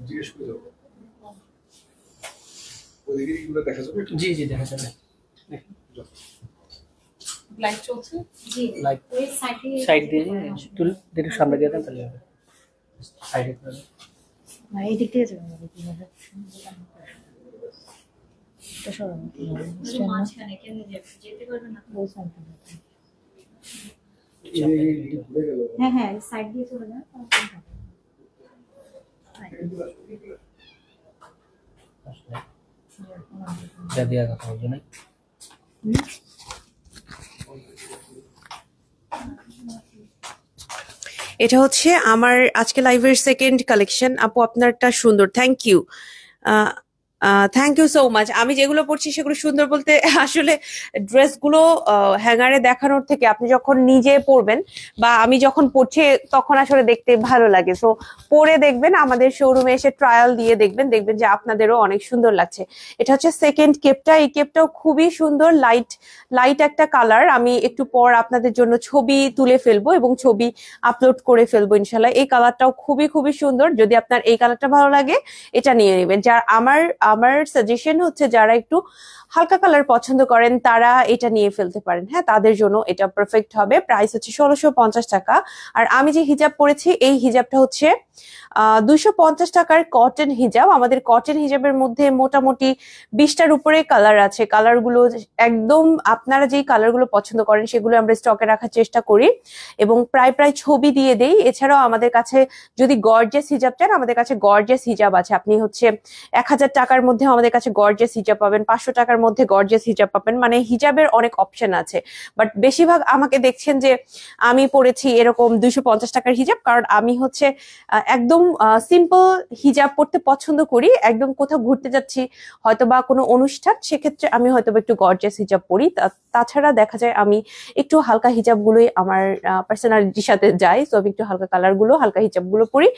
Speaker 3: জিজ্ঞেস করে যাবো ওদিকে এগুলো দেখা যাবে
Speaker 4: জি জি দেখা যাবে
Speaker 1: লাইট চলছে
Speaker 2: জি
Speaker 4: লাইট
Speaker 2: ওই সাইডে
Speaker 4: সাইড দিয়ে একটু একটু সামনে দিয়ে দেন তাহলে হবে সাইডে করে
Speaker 5: না এই দিক থেকে যাবে কিভাবে এটা সরানো
Speaker 2: মাঝখানে কেমনে যেতে পারবে না
Speaker 5: বলছেন
Speaker 3: এই ঘুরে গেল
Speaker 2: হ্যাঁ হ্যাঁ সাইড দিয়ে চলে যান
Speaker 4: যা দেওয়ার কথা বলছো না
Speaker 1: এটা হচ্ছে আমার আজকে লাইভের সেকেন্ড কালেকশন আপু আপনারটা সুন্দর thank you thank you so much আমি যেগুলো পড়ছি সেগুলো সুন্দর বলতে আসলে ড্রেসগুলো হ্যাঙ্গারে দেখানোর থেকে আপনি যখন নিজে পরবেন বা আমি যখন পরছি তখন আসলে দেখতে ভালো লাগে সো পরে দেখবেন আমাদের শোরুমে এসে ট্রায়াল দিয়ে দেখবেন দেখবেন যে আপনাদেরও অনেক সুন্দর লাগছে এটা হচ্ছে সেকেন্ড কেপটা এই কেপটাও খুবই সুন্দর লাইট লাইট একটা কালার আমি একটু পর আপনাদের জন্য ছবি তুলে ফেলবো এবং ছবি আপলোড করে ফেলবো ইনশাল্লাহ এই কালারটাও খুবই খুবই সুন্দর যদি আপনার এই কালারটা ভালো লাগে এটা নিয়ে নেবেন যার আমার সাজেশন হচ্ছে যারা একটু হালকা কালার পছন্দ করেন তারা এটা নিয়ে ফেলতে পারেন হ্যাঁ তাদের জন্য এটা পারফেক্ট হবে প্রাইস হচ্ছে 1650 টাকা আর আমি যে হিজাব পরেছি এই হিজাবটা হচ্ছে 250 টাকার কটন হিজাব আমাদের কটন হিজাবের মধ্যে মোটামুটি 20টার উপরে কালার আছে কালারগুলো একদম আপনারা যেই কালারগুলো পছন্দ করেন সেগুলো আমরা স্টকে রাখার চেষ্টা করি এবং প্রায় প্রায় ছবি দিয়ে দেই এছাড়াও আমাদের কাছে যদি গর্জিয়াস হিজাব চান আমাদের কাছে গর্জিয়াস হিজাব আছে আপনি হচ্ছে 1000 টাকার মধ্যে আমাদের কাছে গর্জিয়াস হিজাব পাবেন 500 টাকার মধ্যে গর্জিয়াস হিজাব পাবেন মানে হিজাবের অনেক অপশন আছে বাট বেশিরভাগ আমাকে দেখছেন যে আমি পরেছি এরকম 250 টাকার হিজাব কারণ আমি হচ্ছে একদম সিম্পল হিজাব পরতে পছন্দ করি একদম কোথাও ঘুরতে যাচ্ছি হয়তো বা কোনো অনুষ্ঠান সেক্ষেত্রে আমি হয়তো একটু গর্জিয়াস হিজাব পরি তাছাড়া দেখা যায় আমি একটু হালকা হিজাবগুলোই আমার পার্সোনালিটির সাথে যাই তো আমি একটু হালকা কালারগুলো হালকা হিজাবগুলো পরি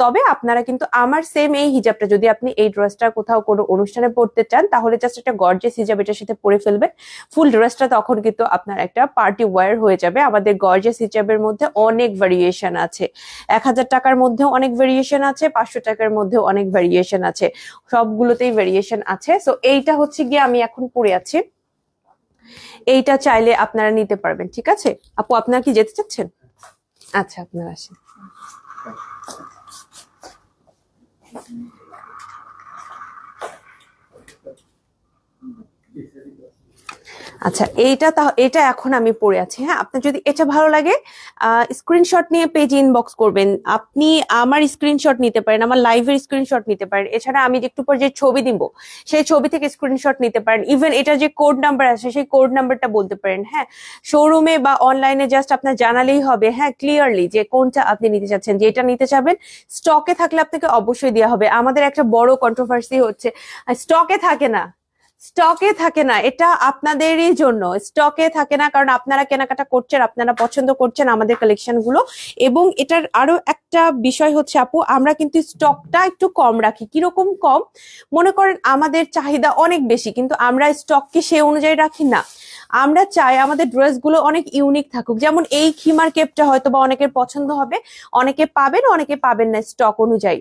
Speaker 1: তবে আপনারা কিন্তু আমার সেম এই হিজাবটা যদি আপনি এই ড্রেসটা কোথাও কোনো অনুষ্ঠানে পরতে চান তাহলে জাস্ট একটা গর্জিয়াস হিজাব এটার সাথে পরে ফেলবেন ফুল ড্রেসটা তখন কিন্তু আপনার একটা পার্টি ওয়্যার হয়ে যাবে আমাদের গর্জিয়াস হিজাবের মধ্যে অনেক ভেরিয়েশন আছে 1000 টাকার মধ্যেও অনেক ভেরিয়েশন আছে 500 টাকার মধ্যেও অনেক ভেরিয়েশন আছে সবগুলোতেই ভেরিয়েশন আছে সো এইটা হচ্ছে গিয়ে আমি এখন পরে আছি এইটা চাইলে আপনারা নিতে পারবেন ঠিক আছে আপু আপনারা কি যেতে চাচ্ছেন আচ্ছা আপনারা আসেন আচ্ছা এটা এখন আমি পড়ে আছি হ্যাঁ আপনার যদি এটা ভালো লাগে স্ক্রিনশট নিয়ে পেজ ইনবক্স করবেন আপনি আমার স্ক্রিনশট নিতে পারেন আমার লাইভের স্ক্রিনশট নিতে পারেন এছাড়া আমি একটু পর যে ছবি দিব সেই ছবি থেকে স্ক্রিনশট নিতে পারেন ইভেন এটা যে কোড নাম্বার আছে সেই কোড নাম্বারটা বলতে পারেন হ্যাঁ শোরুমে বা অনলাইনে জাস্ট আপনার জানালেই হবে হ্যাঁ ক্লিয়ারলি যে কোনটা আপনি নিতে চাচ্ছেন যেটা নিতে চাবেন স্টকে থাকলে আপনাকে অবশ্যই দেওয়া হবে আমাদের একটা বড় কন্ট্রোভার্সি হচ্ছে স্টকে থাকে না এটা আপনাদেরই জন্য স্টকে থাকে না কারণ আপনারা কেনাকাটা করছেন আপনারা পছন্দ করছেন আমাদের কালেকশন গুলো এবং এটার আরো একটা বিষয় হচ্ছে আপু আমরা কিন্তু স্টকটা একটু কম রাখি কিরকম কম মনে করেন আমাদের চাহিদা অনেক বেশি কিন্তু আমরা স্টককে সে অনুযায়ী রাখি না আমরা চাই আমাদের ড্রেসগুলো অনেক ইউনিক থাকুক যেমন এই খিমার কেপটা হয়তো বা অনেকের পছন্দ হবে অনেকে পাবেন না স্টক অনুযায়ী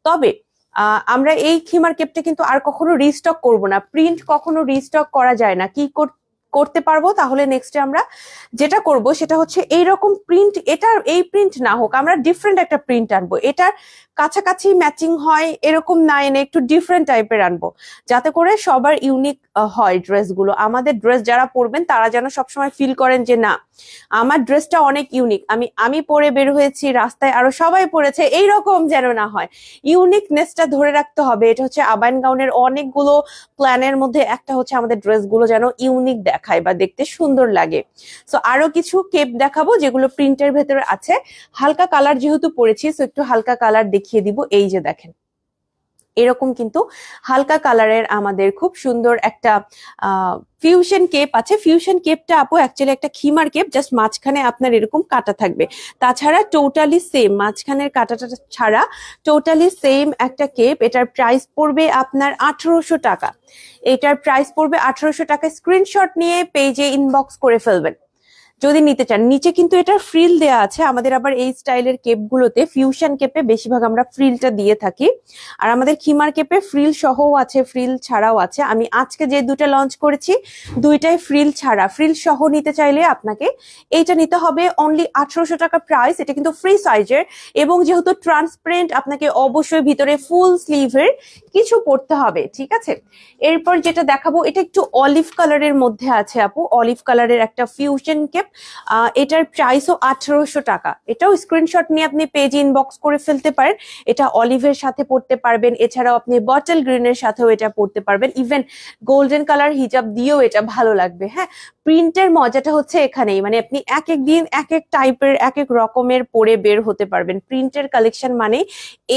Speaker 1: তবে আমরা এই খিমার কেপটা কিন্তু আর কখনো রিস্টক করব না প্রিন্ট কখনো রিস্টক করা যায় না কি করতে পারবো তাহলে নেক্সটে আমরা যেটা করব সেটা হচ্ছে এইরকম প্রিন্ট এই প্রিন্ট না হোক আমরা ডিফারেন্ট একটা প্রিন্ট আনবো এটার কাছাকাছি ম্যাচিং হয় এরকম না এনে একটু ডিফারেন্ট টাইপের আনবো যাতে করে সবার ইউনিক হয় ড্রেসগুলো আমাদের ড্রেস যারা পরবেন তারা যেন সবসময় ফিল করেন যে না আমার ড্রেসটা অনেক ইউনিক আমি পরে বের হয়েছি রাস্তায় আরো সবাই পরেছে এইরকম যেন না হয় ইউনিকনেসটা ধরে রাখতে হবে এটা হচ্ছে আবাইন গাউনের অনেকগুলো প্ল্যানের মধ্যে একটা হচ্ছে আমাদের ড্রেসগুলো যেন ইউনিক দেখায় বা দেখতে সুন্দর লাগে সো আরো কিছু কেপ দেখাবো যেগুলো প্রিন্টের ভেতরে আছে হালকা কালার যেহেতু পরেছি সো একটু হালকা কালার দেখিয়ে দিব এই যে দেখেন এরকম কিন্তু হালকা কালারের আমাদের খুব সুন্দর একটা ফিউশন কেপ আছে ফিউশন কেপটা আপু অ্যাকচুয়ালি একটা খিমার কেপ জাস্ট মাঝখানে আপনার এরকম কাটা থাকবে তাছাড়া টোটালি সেম মাঝখানের কাটাটা ছাড়া টোটালি সেম একটা কেপ এটার প্রাইস পড়বে আপনার 1800 টাকা এটার প্রাইস পড়বে 1800 টাকা স্ক্রিনশট নিয়ে পেজে ইনবক্স করে ফেলবেন যদি নিতে চান। নিচে কিন্তু এটা ফ্রিল দেয়া আছে আমাদের, আবার এই স্টাইলের কেপ গুলোতে ফিউশন কেপে বেশিরভাগ আমরা ফ্রিলটা দিয়ে থাকি, আর আমাদের খিমার কেপে ফ্রিল সহও আছে, ফ্রিল ছাড়াও আছে। আমি আজকে যে দুটো লঞ্চ করেছি দুইটাই ফ্রিল ছাড়া। ফ্রিল সহ নিতে চাইলে আপনাকে এইটা নিতে হবে অনলি 1800 টাকা প্রাইস। এটা কিন্তু ফ্রি সাইজের এবং যেহেতু ট্রান্সপারেন্ট আপনাকে অবশ্যই ভিতরে ফুল স্লিভের কিছু পরতে হবে, ঠিক আছে। এরপর যেটা দেখাবো এটা একটু অলিভ কালারের মধ্যে আছে আপু, অলিভ কালারের একটা ফিউশন কেপ। এটার প্রাইসও 1800 টাকা। এটাও স্ক্রিনশট নিয়ে আপনি পেজ ইনবক্স করে ফেলতে পারেন। এটা অলিভের সাথে পরতে পারবেন, এছাড়াও আপনি বটল গ্রিনের সাথেও এটা পরতে পারবেন, ইভেন গোল্ডেন কালার হিজাব দিয়েও এটা ভালো লাগবে। হ্যাঁ, প্রিন্টের মজাটা হচ্ছে এখানেই, মানে আপনি এক এক দিন এক এক টাইপের এক এক রকমের পরে বের হতে পারবেন। প্রিন্টের কালেকশন মানে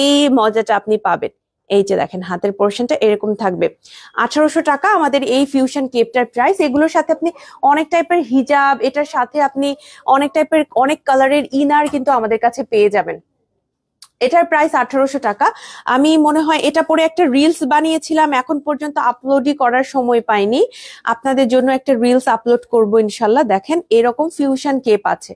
Speaker 1: এই মজাটা আপনি পাবেন। এই যে দেখেন হাতের পোর্শনটা এরকম থাকবে। 1800 টাকা আমাদের এই ফিউশন কেপটার প্রাইস। এগুলোর সাথে আপনি অনেক টাইপের হিজাব, এটার সাথে আপনি অনেক টাইপের অনেক কালারের ইনার কিন্তু আমাদের কাছে পেয়ে যাবেন। এটার প্রাইস 1800 টাকা। আমি মনে হয় এটা পরে একটা রিলস বানিয়েছিলাম, এখন পর্যন্ত আপলোডই করার সময় পাইনি। আপনাদের জন্য একটা রিলস আপলোড করব ইনশাল্লাহ। দেখেন এরকম ফিউশন কেপ আছে।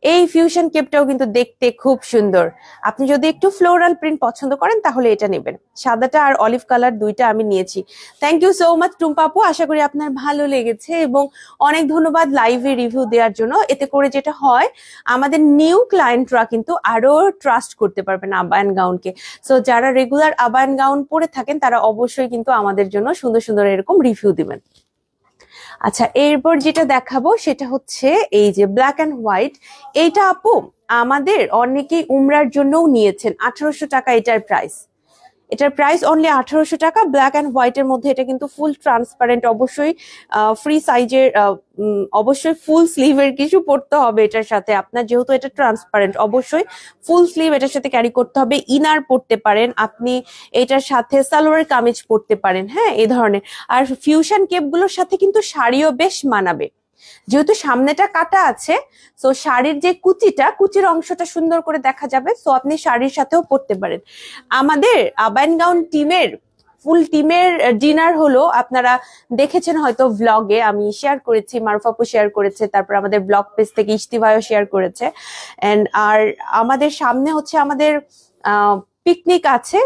Speaker 1: এই ফিউশন কেপটাও কিন্তু দেখতে খুব সুন্দর। আপনি যদি একটু ফ্লোরাল প্রিন্ট পছন্দ করেন তাহলে এটা নেবেন। সাদাটা আর অলিভ কালার দুইটা আমি নিয়েছি। Thank you so much Tumpa আপু, আশা করি আপনার ভালো লেগেছে এবং অনেক ধন্যবাদ লাইভে রিভিউ দেওয়ার জন্য। এতে করে যেটা হয় আমাদের নিউ ক্লায়েন্টরা কিন্তু আরো ট্রাস্ট করতে পারবেন আবায়ান গাউনকে। সো যারা রেগুলার আবায়ান গাউন পরে থাকেন তারা অবশ্যই কিন্তু আমাদের জন্য সুন্দর সুন্দর এরকম রিভিউ দিবেন। আচ্ছা, এরপর যেটা দেখাবো সেটা হচ্ছে এই যে ব্ল্যাক অ্যান্ড হোয়াইট। এইটা আপু আমাদের অনেকেই উমরার জন্যও নিয়েছেন। 1800 টাকা এটার প্রাইস। এটার প্রাইস অনলি 1800 টাকা। ব্ল্যাক অ্যান্ড হোয়াইট এর মধ্যে এটা কিন্তু ফুল ট্রান্সপারেন্ট, অবশ্যই ফ্রি সাইজের, অবশ্যই ফুল স্লিভের কিছু পড়তে হবে এটার সাথে। আপনার যেহেতু এটা ট্রান্সপারেন্ট অবশ্যই ফুল স্লিভ এটার সাথে ক্যারি করতে হবে। ইনার পড়তে পারেন আপনি, এটার সাথে সালোয়ার কামিজ পড়তে পারেন। হ্যাঁ, এই ধরনের। আর ফিউশন কেপ গুলোর সাথে কিন্তু শাড়িও বেশ মানাবে, যেহেতু সামনেটা কাটা আছে। সো শাড়ির যে কুচির অংশটা সুন্দর করে দেখা যাবে। সো আপনি শাড়ির সাথেও পরতে পারেন। আমাদের আবায়ান গাউন ফুল টিমের ডিনার হলো, আপনারা দেখেছেন হয়তো ভ্লগে, আমি শেয়ার করেছি, মারুফাপু শেয়ার করেছে, তারপর আমাদের ব্লগ পেজ থেকে ইশতি ভাইও শেয়ার করেছে। আর আমাদের সামনে হচ্ছে আমাদের পিকনিক আছে,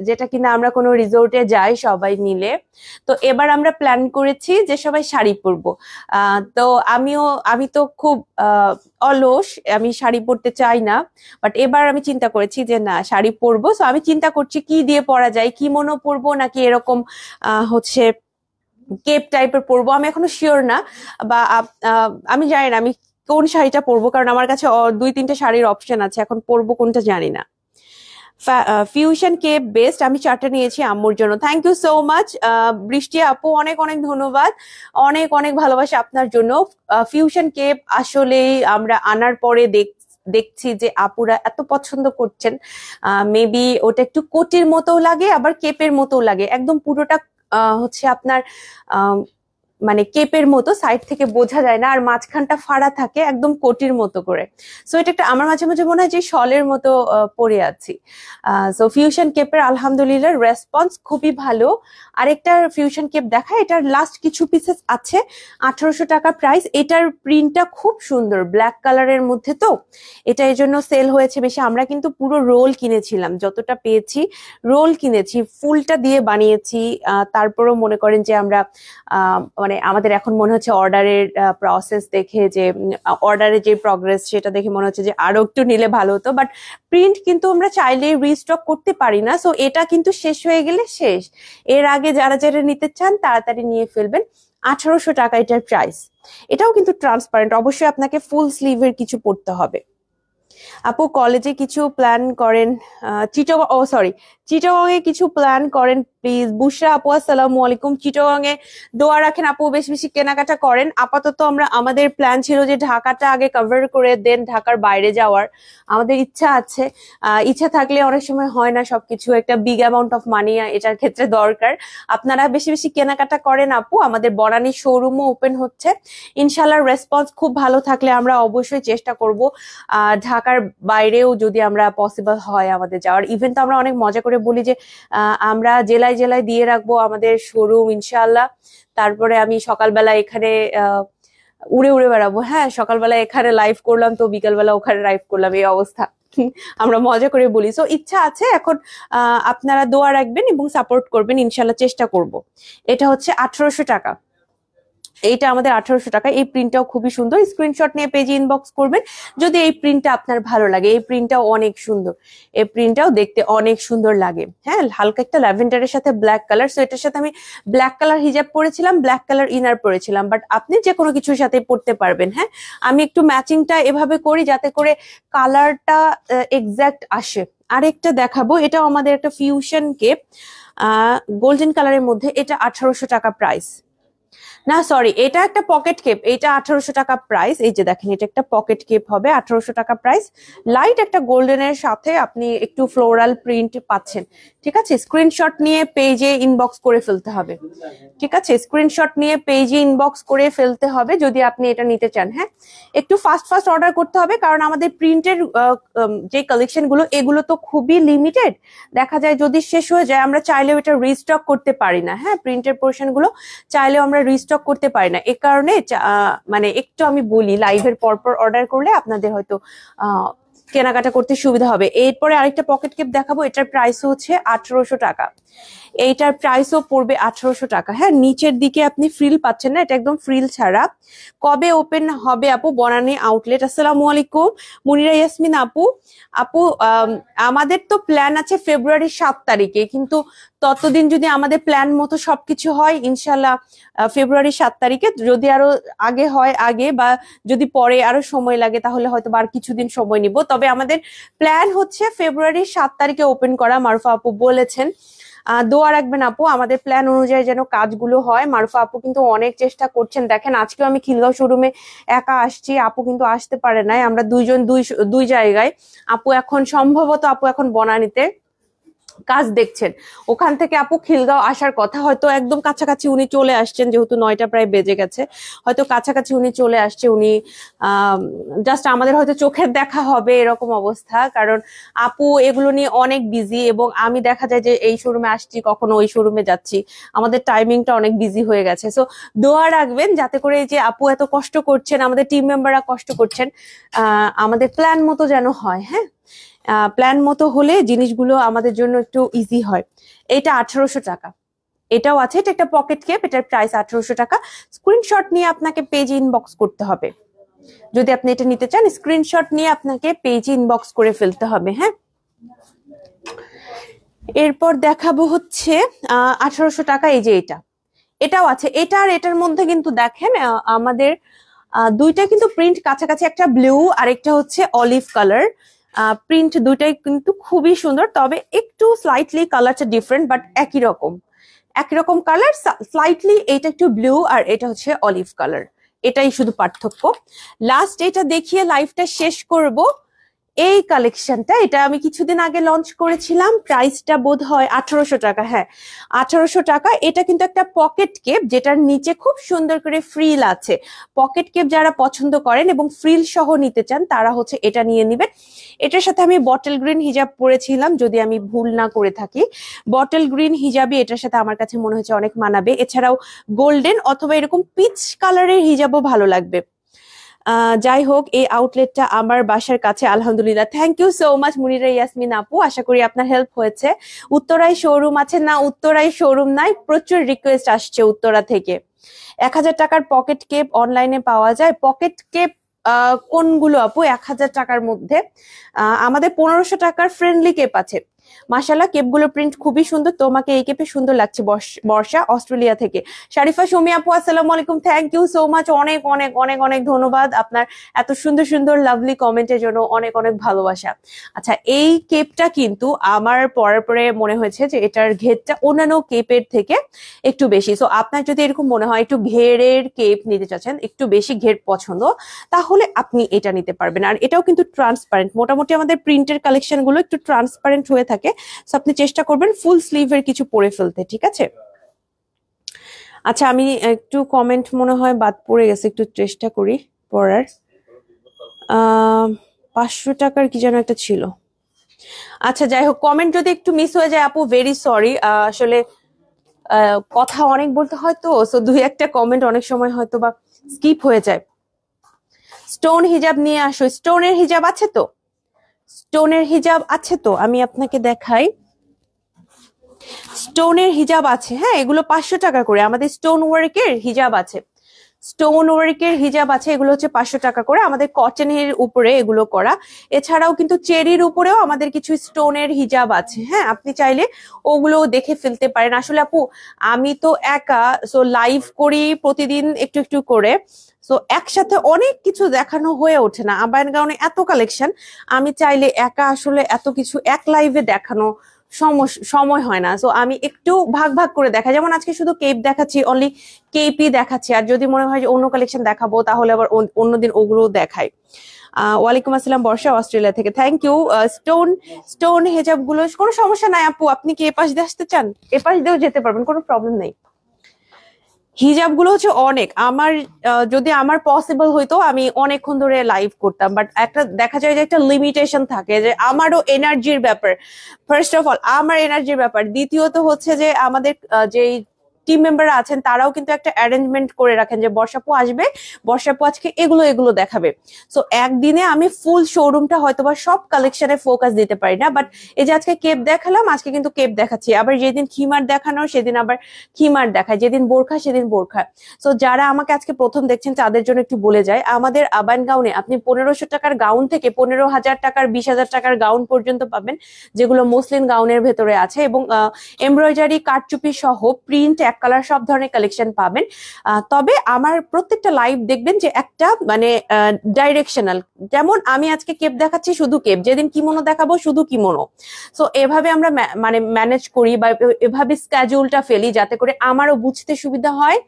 Speaker 1: যেটা কিনা আমরা কোনো রিসোর্টে যাই সবাই মিলে। তো এবার আমরা প্ল্যান করেছি যে সবাই শাড়ি পরবো। তো আমি তো খুব অলস, আমি শাড়ি পরতে চাই না, বাট এবার আমি চিন্তা করেছি যে না, শাড়ি পরবো। তো আমি চিন্তা করছি কি দিয়ে পরা যায়, কিমোনো পরবো নাকি এরকম হচ্ছে কেপ টাইপের পরবো। আমি এখনো শিওর না, বা আমি জানি না আমি কোন শাড়িটা পরবো, কারণ আমার কাছে 2-3টে শাড়ির অপশন আছে, এখন পরবো কোনটা জানি না। ফিউশন কেপ বেস্ট, আমি 4টা নিয়েছি আম্মুর জন্য। থ্যাংক ইউ সো মাচ বৃষ্টি আপু, অনেক অনেক ধন্যবাদ, অনেক অনেক ভালোবাসা আপনার জন্য। ফিউশন কেপ আসলেই আমরা আনার পরে দেখছি যে আপুরা এত পছন্দ করছেন। মেবি ওটা একটু কোটির মতো লাগে, আবার কেপের মতো লাগে, একদম পুরোটা হচ্ছে আপনার মানে কেপের মতো, সাইড থেকে বোঝা যায় না, আর মাঝখানটা ফাড়া থাকে একদম কোটির মতো করে। সো এটা একটা আমার মাঝে মাঝে মনে হয় যে শলের মতো পরে আছি। সো ফিউশন কেপের আলহামদুলিল্লাহ রেসপন্স খুবই ভালো। আরেকটা ফিউশন কেপ দেখা, এটার লাস্ট কিছু পিসেস আছে, 1800 টাকা প্রাইস। এটার প্রিন্টটা খুব সুন্দর, ব্ল্যাক কালারের মধ্যে, তো এটা এই জন্য সেল হয়েছে বেশি। আমরা কিন্তু পুরো রোল কিনেছিলাম, যতটা পেয়েছি রোল কিনেছি, ফুলটা দিয়ে বানিয়েছি। তারপরও মনে করেন যে আমরা মানে আমাদের এখন মনে হচ্ছে অর্ডারের প্রসেস দেখে, যে অর্ডারের যে প্রগ্রেস সেটা দেখে মনে হচ্ছে যে আরো একটু নিলে ভালো হতো, বাট প্রিন্ট কিন্তু আমরা চাইলেই রিস্টক করতে পারি না। সো এটা কিন্তু শেষ হয়ে গেলে শেষ। এর আগে যারা যারা নিতে চান তাড়াতাড়ি নিয়ে ফেলবেন। 1800 টাকা এটার প্রাইস। এটাও কিন্তু ট্রান্সপারেন্ট, অবশ্যই আপনাকে ফুল স্লিভের কিছু পরতে হবে। আপু কলেজে কিছু প্ল্যান করেন, চিটাগং এ কিছু প্ল্যান করেন প্লিজ। বুশরা আপু আসসালামু আলাইকুম। চিটাগং এ দোয়া রাখেন আপু, বেশি বেশি কেনাকাটা করেন। আপাতত আমাদের প্ল্যান ছিল যে ঢাকাটা আগে কভার করে দেন ঢাকার বাইরে যাওয়ার আমাদের ইচ্ছা আছে। ইচ্ছা থাকলে অনেক সময় হয় না সবকিছু, একটা বিগ অ্যামাউন্ট অফ মানি এটার ক্ষেত্রে দরকার। আপনারা বেশি বেশি কেনাকাটা করেন আপু। আমাদের বনানী শোরুমও ওপেন হচ্ছে, ইনশাল্লাহ রেসপন্স খুব ভালো থাকলে আমরা অবশ্যই চেষ্টা করব ঢাকার বাইরেও যদি আমরা পসিবল হয় আমাদের যাওয়ার। ইভেন তো আমরা অনেক মজা করে বলি যে আমরা জেলায় জেলায় দিয়ে রাখবো আমাদের শোরুম ইনশাল্লাহ। তারপরে আমি সকালবেলা এখানে উড়ে উড়ে বেড়াবো। হ্যাঁ, সকালবেলা এখানে লাইভ করলাম তো বিকালবেলা ওখানে লাইভ করলাম, এই অবস্থা। আমরা মজা করে বলি। সো ইচ্ছা আছে এখন, আপনারা দোয়া রাখবেন এবং সাপোর্ট করবেন, ইনশাল্লাহ চেষ্টা করব। এটা হচ্ছে 1800 টাকা। এইটা আমাদের 1800 টাকা। এই প্রিন্টটাও খুবই সুন্দর, স্ক্রিনশট নিয়ে পেজে ইনবক্স করবেন যদি এই প্রিন্টটা আপনার ভালো লাগে। এই প্রিন্টটাও অনেক সুন্দর, এই প্রিন্টটাও দেখতে অনেক সুন্দর লাগে। হ্যাঁ, হালকা একটা ল্যাভেন্ডারের সাথে ব্ল্যাক কালার। সো এটার সাথে আমি ব্ল্যাক কালার হিজাব পরেছিলাম, ব্ল্যাক কালার ইনার পরেছিলাম, বাট আপনি যে কোনো কিছুর সাথে পরতে পারবেন। হ্যাঁ, আমি একটু ম্যাচিংটা এভাবে করি যাতে করে কালারটা এক্সাক্ট আসে। আরেকটা দেখাবো, এটাও আমাদের একটা ফিউশন কেপ, গোল্ডেন কালারের মধ্যে। এটা 1800 টাকা প্রাইস। না সরি, এটা একটা পকেট কেপ, এটা 1800 টাকা প্রাইস। এই যে দেখেন, এটা একটা পকেট কেপ হবে, 1800 টাকা প্রাইস। লাইট একটা গোল্ডেনের সাথে আপনি একটু ফ্লোরাল প্রিন্ট পাচ্ছেন। ঠিক আছে, স্ক্রিনশট নিয়ে পেজে ইনবক্স করে ফেলতে হবে। ঠিক আছে, স্ক্রিনশট নিয়ে পেজে ইনবক্স করে ফেলতে হবে যদি আপনি এটা নিতে চান। হ্যাঁ, একটু ফাস্ট ফাস্ট অর্ডার করতে হবে, কারণ আমাদের প্রিন্টের যে কালেকশন গুলো এগুলো তো খুবই লিমিটেড। দেখা যায় যদি শেষ হয়ে যায় আমরা চাইলেও এটা রিস্টক করতে পারি না। হ্যাঁ, প্রিন্টের পোর্শন গুলো চাইলেও আমরা রিস্টক করতে পারি না। এ কারণে মানে একটু আমি বলি, লাইভের পরপর অর্ডার করলে আপনাদের হয়তো কেনাকাটা করতে সুবিধা হবে। এরপরে আরেকটা পকেট কেপ দেখাবো, এটার প্রাইস হচ্ছে 1800 টাকা। এইটার প্রাইসও পড়বে 1800 টাকা। হ্যাঁ, নিচের দিকে আপনি ফ্রিল পাচ্ছেন না, এটা একদম ফ্রিল ছাড়া। কবে ওপেন হবে আপু বনানী আউটলেট? আসসালামু আলাইকুম মুনিরা ইয়াসমিন আপু। আপু আমাদের তো প্ল্যান আছে ফেব্রুয়ারি 7 তারিখে, কিন্তু ততদিন যদি আমাদের প্ল্যান মতো সবকিছু হয় ইনশাল্লাহ ফেব্রুয়ারি 7 তারিখে, যদি আরো আগে হয় আগে, বা যদি পরে আরো সময় লাগে তাহলে হয়তো আর কিছুদিন সময় নিব। তবে আমাদের প্ল্যান হচ্ছে ফেব্রুয়ারি 7 তারিখে ওপেন করা, মারুফা আপু বলেছেন। দোয়া রাখবেন আপু, আমাদের প্ল্যান অনুযায়ী যেন কাজগুলো হয়। মারুফা আপু কিন্তু অনেক চেষ্টা করছেন। দেখেন, আজকেও আমি খিলগাঁও শোরুমে একা আসছি, আপু কিন্তু আসতে পারে নাই। আমরা দুইজন দুই জায়গায়। আপু এখন সম্ভবত বনানীতে কাজ দেখছেন, ওখান থেকে আপু খিলগাঁও আসার কথা। হয়তো একদম কাছাকাছি উনি চলে আসছেন, যেহেতু 9টা প্রায় বেজে গেছে, হয়তো কাছাকাছি উনি চলে আসছে। উনি জাস্ট আমাদের হয়তো চোখের দেখা হবে এরকম অবস্থা, কারণ আপু এগুলো নিয়ে অনেক বিজি, এবং আমি দেখা যায় যে এই শোরুমে আসছি, কখনো ওই শোরুমে যাচ্ছি, আমাদের টাইমিংটা অনেক বিজি হয়ে গেছে। সো দোয়া রাখবেন যাতে করে এই যে আপু এত কষ্ট করছেন, আমাদের টিম মেম্বাররা কষ্ট করছেন, আমাদের প্ল্যান মতো যেন হয়। হ্যাঁ, প্ল্যান মতো হলে জিনিসগুলো আমাদের জন্য একটু ইজি হয়। এটা 1800 টাকা। এটাও আছে, এটা একটা পকেট কেপ, এটার প্রাইস 1800 টাকা। স্ক্রিনশট নিয়ে আপনাকে পেজে ইনবক্স করতে হবে যদি আপনি এটা নিতে চান। স্ক্রিনশট নিয়ে আপনাকে পেজে ইনবক্স করে ফেলতে হবে। হ্যাঁ, এরপর দেখাবো হচ্ছে 1800 টাকা। এই যে এটাও আছে, এটা আর এটার মধ্যে কিন্তু দেখেন আমাদের দুইটা কিন্তু প্রিন্ট কাছাকাছি, একটা ব্লু আর একটা হচ্ছে অলিভ কালার। প্রিন্ট দুইটাই কিন্তু খুবই সুন্দর, তবে একটু স্লাইটলি কালারটা ডিফারেন্ট, বাট একই রকম কালার। স্লাইটলি এটা একটু ব্লু আর এটা হচ্ছে অলিভ কালার, এটাই শুধু পার্থক্য। লাস্ট এটা দেখিয়ে লাইভটা শেষ করব। এই কালেকশনটা, এটা আমি কিছুদিন আগে লঞ্চ করেছিলাম, প্রাইসটা বোধ হয় 1800 টাকা। হ্যাঁ, 1800 টাকা। এটা কিন্তু একটা পকেট কেপ, যেটার নিচে খুব সুন্দর করে ফ্রিল আছে। পকেট কেপ যারা পছন্দ করেন এবং ফ্রিল সহ নিতে চান তারা হচ্ছে এটা নিয়ে নেবেন। এটার সাথে আমি বটল গ্রিন হিজাব পরেছিলাম, যদি আমি ভুল না করে থাকি। বটল গ্রিন হিজাবই এটার সাথে আমার কাছে মনে হচ্ছে অনেক মানাবে। এছাড়াও গোল্ডেন অথবা এরকম পিচ কালারের হিজাবও ভালো লাগবে। যাই হোক, এই আউটলেটটা আমার বাসার কাছে, আলহামদুলিল্লাহ। থ্যাংক ইউ সো মাচ মুনিরা ইয়াসমিন আপু, আশা করি আপনার হেল্প হয়েছে। উত্তরায় শোরুম আছে না? উত্তরায় শোরুম নাই, প্রচুর রিকোয়েস্ট আসছে উত্তরা থেকে। 1000 টাকার পকেট কেপ অনলাইনে পাওয়া যায়। পকেট কেপ কোনগুলো আপু 1000 টাকার মধ্যে? আমাদের 1500 টাকার ফ্রেন্ডলি কেপ আছে। মাশাআল্লাহ, কেপগুলোর প্রিন্ট খুবই সুন্দর। তোমাকে এই কেপে সুন্দর লাগছে বর্ষা, অস্ট্রেলিয়া থেকে। শারিফা সুমি আপু, আসসালামু আলাইকুম। থ্যাংক ইউ সো মাচ, অনেক অনেক অনেক অনেক ধন্যবাদ আপনার এত সুন্দর সুন্দর লাভলি কমেন্টের জন্য, অনেক অনেক ভালোবাসা। আচ্ছা, এই কেপটা কিন্তু আমার পরার পরে মনে হয়েছে যে এটার ঘেরটা অন্যান্য কেপের থেকে একটু বেশি। সো আপনার যদি এরকম মনে হয় একটু ঘেরের কেপ নিতে চাচ্ছেন, একটু বেশি ঘের পছন্দ, তাহলে আপনি এটা নিতে পারবেন। আর এটাও কিন্তু ট্রান্সপারেন্ট, মোটামুটি আমাদের প্রিন্টের কালেকশন গুলো একটু ট্রান্সপারেন্ট হয়ে থাকে। আপনি চেষ্টা করবেন ফুল স্লিভের কিছু পরে ফেলতে, ঠিক আছে? আচ্ছা, আমি একটু কমেন্ট মনে হয় বাদ পড়ে গেছে, একটু চেষ্টা করি পড়ার। 500 টাকার কি যেন একটা ছিল। আচ্ছা, যাই হোক, কমেন্ট যদি একটু মিস হয়ে যায় আপু, ভেরি সরি। আসলে কথা অনেক বলতে হয় তো, সো দুই একটা কমেন্ট অনেক সময় হয়তো বা স্কিপ হয়ে যায়। স্টোন হিজাব নিয়ে আসো। স্টোনের হিজাব আছে তো? স্টোনের হিজাব আছে তো? আমি আপনাকে দেখাই। স্টোনের হিজাব আছে, হ্যাঁ, এগুলো 500 টাকা করে। আমাদের স্টোন ওয়ার্কের হিজাব আছে, স্টোন ওয়ার্কের হিজাব আছে, এগুলো হচ্ছে 500 টাকা করে। আমাদের কটনের উপরে এগুলো করা। এছাড়াও কিন্তু চেরির উপরেও আমাদের কিছু স্টোনের হিজাব আছে, হ্যাঁ, আপনি চাইলে ওগুলো দেখে ফেলতে পারেন। আসলে আপু আমি তো একা, সো লাইভ করি প্রতিদিন একটু একটু করে, সো একসাথে অনেক কিছু দেখানো হয়ে ওঠে না। আবায়ান গাউনে এত কালেকশন, আমি চাইলে একা আসলে এত কিছু এক লাইভে দেখানো সময় হয় না। সো আমি একটু ভাগ ভাগ করে দেখাই। যেমন আজকে শুধু কেপ দেখাচ্ছি, অনলি কেপই দেখাচ্ছি। আর যদি মনে হয় যে অন্য কালেকশন দেখাবো তাহলে আবার অন্যদিন ওগুলো দেখাই। ওয়ালাইকুম আসসালাম বর্ষা, অস্ট্রেলিয়া থেকে, থ্যাংক ইউ। স্টোন হেজাব গুলো কোনো সমস্যা নাই আপু, আপনি কি এপাশ দিয়ে আসতে চান এপাশ দিয়েও যেতে পারবেন, কোনো প্রবলেম নেই। হিজাব গুলো হচ্ছে অনেক, আমার যদি আমার পসিবল হইতো আমি অনেকক্ষণ ধরে লাইভ করতাম, বাট একটা দেখা যায় যে একটা লিমিটেশন থাকে, যে আমারও এনার্জির ব্যাপার। ফার্স্ট অফ অল আমার এনার্জির ব্যাপার, দ্বিতীয়ত হচ্ছে যে আমাদের যেই টিম মেম্বার আছেন তারাও কিন্তু একটা অ্যারেঞ্জমেন্ট করে রাখেন যে বর্ষাপু আসবে, বর্ষাপু আজকে এগুলো এগুলো দেখাবে। সো একদিনে আমি ফুল শোরুমটা হয়তোবা সব কালেকশনে ফোকাস দিতে পারি না, বাট এই যে আজকে কেপ দেখালাম, আজকে কিন্তু কেপ দেখাচ্ছি, আবার যেদিন খিমার দেখানো সেদিন আবার খিমার দেখায়, যেদিন বোরখা সেদিন বোরখা। সো যারা আমাকে আজকে প্রথম দেখছেন তাদের জন্য একটু বলে যায়, আমাদের আবায়ান গাউনে আপনি 1500 টাকার গাউন থেকে 15,000 টাকার 20,000 টাকার গাউন পর্যন্ত পাবেন, যেগুলো মসলিন গাউনের ভেতরে আছে, এবং এমব্রয়ডারি কারচুপি সহ প্রিন্ট এক কালার সব ধরনের কালেকশন পাবেন। তবে আমার প্রত্যেকটা লাইভ দেখবেন যে একটা মানে ডাইরেকশনাল, যেমন আমি আজকে কেপ দেখাচ্ছি শুধু কেপ, যেদিন কিমোনো দেখাবো শুধু কিমোনো। সো এভাবে আমরা মানে ম্যানেজ করি বা এভাবে স্কেডিউলটা ফেলি যাতে করে আমারও বুঝতে সুবিধা হয়,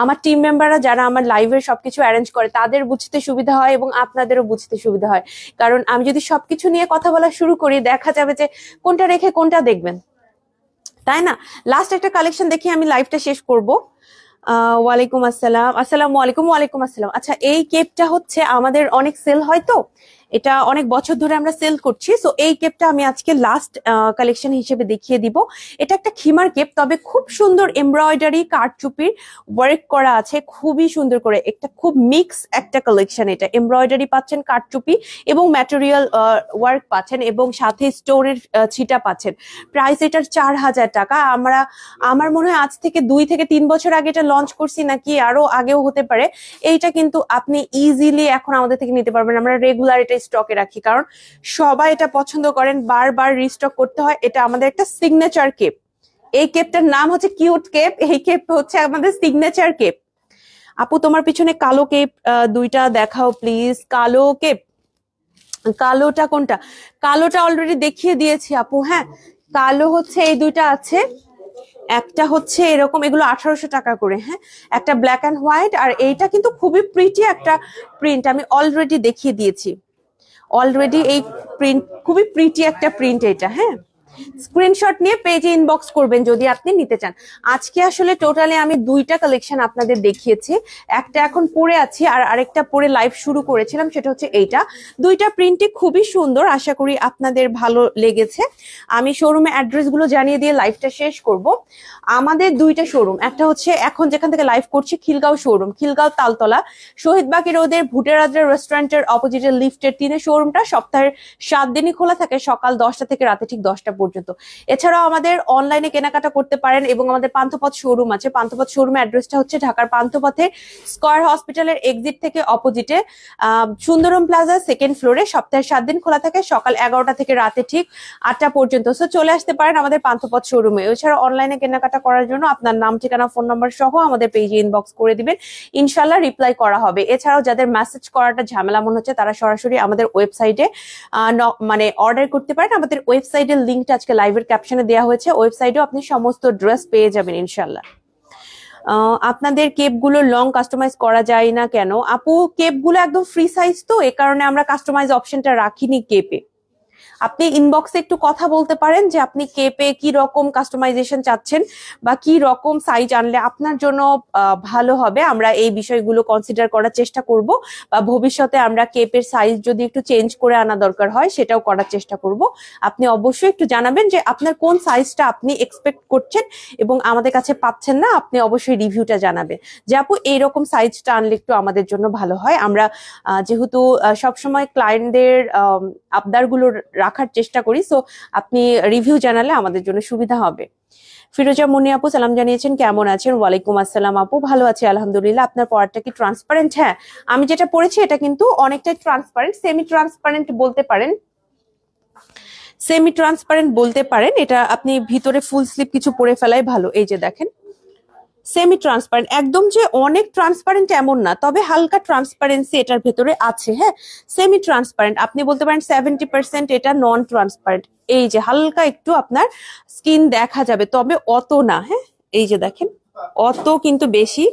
Speaker 1: আমার টিম মেম্বাররা যারা আমার লাইভের সবকিছু অ্যারেঞ্জ করে তাদের বুঝতে সুবিধা হয়, এবং আপনাদেরও বুঝতে সুবিধা হয়। কারণ আমি যদি সবকিছু নিয়ে কথা বলা শুরু করি দেখা যাবে যে কোনটা রেখে কোনটা দেখবেন, তাই না? লাস্ট একটা কালেকশন দেখি আমি লাইভটা শেষ করব। ওয়ালাইকুম আসসালাম, আসসালামু আলাইকুম। ওয়ালাইকুম আসসালাম। আচ্ছা, এই কেপটা হচ্ছে আমাদের অনেক সেল হয় তো, এটা অনেক বছর ধরে আমরা সেল করছি। সো এই কেপটা আমি আজকে লাস্ট কালেকশন হিসেবে দেখিয়ে দিব। এটা একটা খিমার কেপ, তবে খুব সুন্দর এমব্রয়ডারি কারচুপির ওয়ার্ক করা আছে, খুবই সুন্দর করে। একটা খুব মিক্স একটা কালেকশন, এটা এমব্রয়ডারি পাচ্ছেন, কারচুপি এবং ম্যাটেরিয়াল ওয়ার্ক পাচ্ছেন, এবং সাথে স্টোনের ছিটা পাচ্ছেন। প্রাইস এটার 4,000 টাকা। আমার মনে হয় আজ থেকে 2 থেকে 3 বছর আগে এটা লঞ্চ করছি, নাকি আরো আগেও হতে পারে। এইটা কিন্তু আপনি ইজিলি এখন আমাদের থেকে নিতে পারবেন, আমরা রেগুলার এটা স্টকে রাখি, কারণ সবাই এটা পছন্দ করেন, বারবার রিস্টক করতে হয়। এটা আমাদের একটা সিগনেচার কেপ, এই কেপটার নাম হচ্ছে কিউট কেপ, এই কেপ হচ্ছে আমাদের সিগনেচার কেপ। আপু তোমার পিছনে কালো কেপ দুইটা দেখাও প্লিজ। কালো কেপ, কালোটা কোনটা? কালোটা অলরেডি দেখিয়ে দিয়েছি আপু, হ্যাঁ। কালো হচ্ছে এই দুইটা আছে, একটা হচ্ছে এরকম, এগুলো 1800 টাকা করে, হ্যাঁ, একটা ব্ল্যাক অ্যান্ড হোয়াইট, আর এইটা কিন্তু খুবই প্রিটি একটা প্রিন্ট, আমি অলরেডি দেখিয়ে দিয়েছি। অলরেডি এই প্রিন্ট খুবই প্রিটি একটা প্রিন্ট এটা, হ্যাঁ। স্ক্রিনশট নিয়ে পেজে ইনবক্স করবেন যদি আপনি নিতে চান। আজকে আসলে টোটালি আমি 2টা কালেকশন আপনাদের দেখিয়েছি, একটা এখন পরে আছি আর আরেকটা পরে লাইভ শুরু করেছিলাম, সেটা হচ্ছে এইটা। 2টা প্রিন্টই খুবই সুন্দর, আশা করি আপনাদের ভালো লেগেছে। আমি শোরুমে অ্যাড্রেস গুলো জানিয়ে দিয়ে লাইভটা শেষ করব। আমাদের 2টা শোরুম, একটা হচ্ছে এখন যেখান থেকে লাইভ করছি খিলগাঁও শোরুম, খিলগাঁও তালতলা শহীদবাগী রোডের ভুটেরাদ্রা রেস্টুরেন্টের অপোজিটে লিফটের 3 শোরুমটা সপ্তাহের 7 দিনই খোলা থাকে, সকাল 10টা থেকে রাতে ঠিক 10টা পর্যন্ত। এছাড়াও আমাদের অনলাইনে কেনাকাটা করতে পারেন, এবং আমাদের পান্থপথ শোরুম আছে। পান্থপথ শোরুমের অ্যাড্রেসটা হচ্ছে ঢাকার পান্থপথের স্কয়ার হসপিটালের এক্সিট থেকে অপোজিটে সুন্দরম প্লাজা 2nd ফ্লোরে। সপ্তাহে 7 দিন খোলা থাকে, সকাল 11টা থেকে রাতে ঠিক 8টা পর্যন্ত। সো চলে আসতে পারেন আমাদের পান্থপথ শোরুমে। এছাড়া অনলাইনে কেনাকাটা করার জন্য আপনার নাম, ঠিকানা, ফোন নাম্বার সহ আমাদের পেজে ইনবক্স করে দিবেন, ইনশাল্লাহ রিপ্লাই করা হবে। এছাড়াও যাদের মেসেজ করাটা ঝামেলা মনে হচ্ছে তারা সরাসরি আমাদের ওয়েবসাইটে মানে অর্ডার করতে পারেন। আমাদের ওয়েবসাইটের লিঙ্কটা আজকে লাইভের ক্যাপশনে দেওয়া হয়েছে, ওয়েবসাইটেও আপনি সমস্ত ড্রেস পেয়ে যাবেন ইনশাল্লাহ। আপনাদের কেপগুলো লং কাস্টমাইজ করা যায় না কেন? আপু কেপগুলো একদম ফ্রি সাইজ তো, এ কারণে আমরা কাস্টমাইজ অপশনটা রাখিনি কেপে। আপনি ইনবক্সে একটু কথা বলতে পারেন যে আপনি কেপে কি রকম কাস্টমাইজেশন চাচ্ছেন বা কি রকম সাইজ আনলে আপনার জন্য ভালো হবে। আমরা এই বিষয়গুলো কনসিডার করার চেষ্টা করব, বা ভবিষ্যতে আমরা কেপের সাইজ যদি একটু চেঞ্জ করে আনা দরকার হয় সেটাও করার চেষ্টা করব। আপনি অবশ্যই একটু জানাবেন যে আপনার কোন সাইজটা আপনি এক্সপেক্ট করছেন এবং আমাদের কাছে পাচ্ছেন না, আপনি অবশ্যই রিভিউটা জানাবেন যে আপু এইরকম সাইজটা আনলে একটু আমাদের জন্য ভালো হয়। আমরা যেহেতু সবসময় ক্লায়েন্টদের আবদারগুলো রাখার চেষ্টা করি, সো আপনি রিভিউ জানালে আমাদের জন্য সুবিধা হবে। ফিরোজা মুনি আপু সালাম জানিয়েছেন, কেমন আছেন? ওয়ালাইকুম আসসালাম আপু, ভালো আছি আলহামদুলিল্লাহ। আপনার পড়াটা কি ট্রান্সপারেন্ট? হ্যাঁ, আমি যেটা পড়েছি এটা কিন্তু অনেকটাই ট্রান্সপারেন্ট, সেমি ট্রান্সপারেন্ট বলতে পারেন, সেমি ট্রান্সপারেন্ট বলতে পারেন। এটা আপনি ভিতরে ফুল স্লিভ কিছু পরে ফেলাই ভালো। এই যে দেখেন, সেমি ট্রান্সপারেন্ট, একদম যে অনেক ট্রান্সপারেন্ট এমন না, তবে হালকা ট্রান্সপারেন্সি এটার ভেতরে আছে। হ্যাঁ, সেমি ট্রান্সপারেন্ট, আপনি বলতে পারেন 70% এটা নন ট্রান্সপারেন্ট। এই যে হালকা একটু আপনার স্কিন দেখা যাবে, তবে অত না। হ্যাঁ, এই যে দেখেন, অত কিন্তু বেশি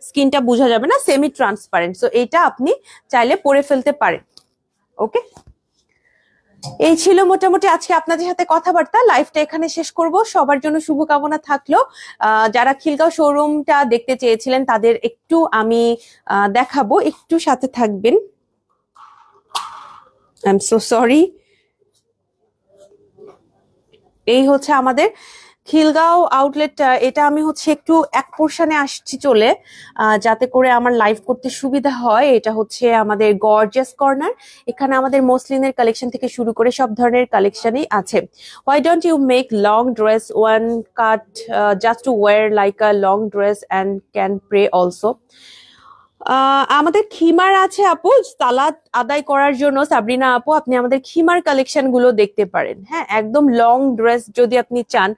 Speaker 1: স্কিনটা বোঝা যাবে না, সেমি ট্রান্সপারেন্ট। সো এইটা আপনি চাইলে পরে ফেলতে পারেন। ওকে, এই ছিল মোটামুটি আজকে আপনাদের সাথে কথাবার্তা। লাইভটা এখানে শেষ করব। সবার জন্য শুভকামনা থাকলো। যারা খিলগাঁও শোরুমটা দেখতে চেয়েছিলেন তাদের একটু আমি দেখাবো, একটু সাথে থাকবেন। I am so sorry. এই হচ্ছে আমাদের খিলগাঁও আউটলেটটা। এটা আমি হচ্ছে একটু এক পোর্শনে আসছি চলে, যাতে করে আমার লাইভ করতে সুবিধা হয়। এটা হচ্ছে আমাদের গর্জিয়াস কর্নার। এখানে আমাদের মসলিনের কালেকশন থেকে শুরু করে সব ধরনের কালেকশনই আছে। Why don't you make long dress one cut just to wear like a long dress and can pray also. আমাদের খিমার আছে আপু, সালাদ আদায় করার জন্য। সাবরিনা আপু, আপনি আমাদের খিমার কালেকশন গুলো দেখতে পারেন। হ্যাঁ, একদম লং ড্রেস যদি আপনি চান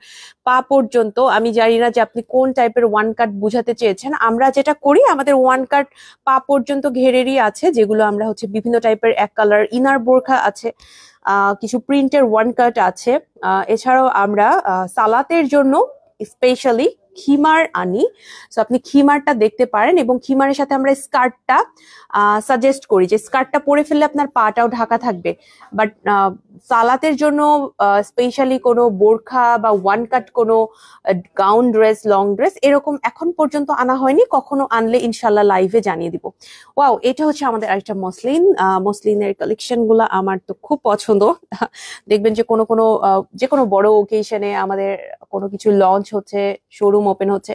Speaker 1: পা পর্যন্ত। আমি জানি না যে আপনি কোন টাইপের ওয়ান কাট বুঝাতে চেয়েছেন। আমরা যেটা করি, আমাদের ওয়ান কাট পা পর্যন্ত ঘেরেরই আছে, যেগুলো আমরা হচ্ছে বিভিন্ন টাইপের এক কালার ইনার বোরখা আছে, কিছু প্রিন্টের ওয়ান কাট আছে। এছাড়াও আমরা সালাতের জন্য স্পেশালি খিমার আনি। সো আপনি খিমারটা দেখতে পারেন, এবং খিমারের সাথে আমরা স্কার্টটা সাজেস্ট করি যে স্কার্টটা পরে ফেললে আপনার পাটাও ঢাকা থাকবে। বাট সালাতের জন্য স্পেশালি কোনো বোরখা বা ওয়ান কাট কোনো গাউন ড্রেস, লং ড্রেস এরকম এখন পর্যন্ত আনা হয়নি। কখনো আনলে ইনশাল্লাহ লাইভে জানিয়ে দিব। ওয়াও, এটা হচ্ছে আমাদের আরেকটা মসলিন। মসলিনের কালেকশন গুলা আমার তো খুব পছন্দ। দেখবেন যে যে কোনো বড় ওকেশনে আমাদের কোনো কিছু লঞ্চ হচ্ছে, শোরুম ওপেন হচ্ছে,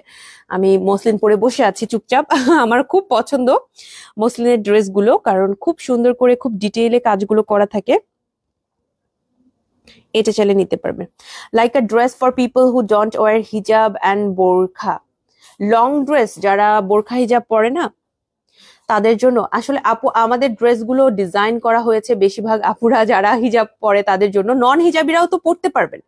Speaker 1: আমি মসলিন পরে বসে আছি চুপচাপ। আমার খুব পছন্দ মসলিনের ড্রেসগুলো, কারণ খুব সুন্দর করে খুব ডিটেইলে কাজগুলো করা থাকে। এটা চাইলে নিতে পারবেন। Like a dress for people who don't wear হিজাব অ্যান্ড বোরখা। লং ড্রেস, যারা বোরখা হিজাব পরে না তাদের জন্য আসলে আপু আমাদের ড্রেসগুলো ডিজাইন করা হয়েছে বেশিরভাগ আপুরা যারা হিজাব পরে তাদের জন্য। নন হিজাবিরাও তো পরতে পারবেন,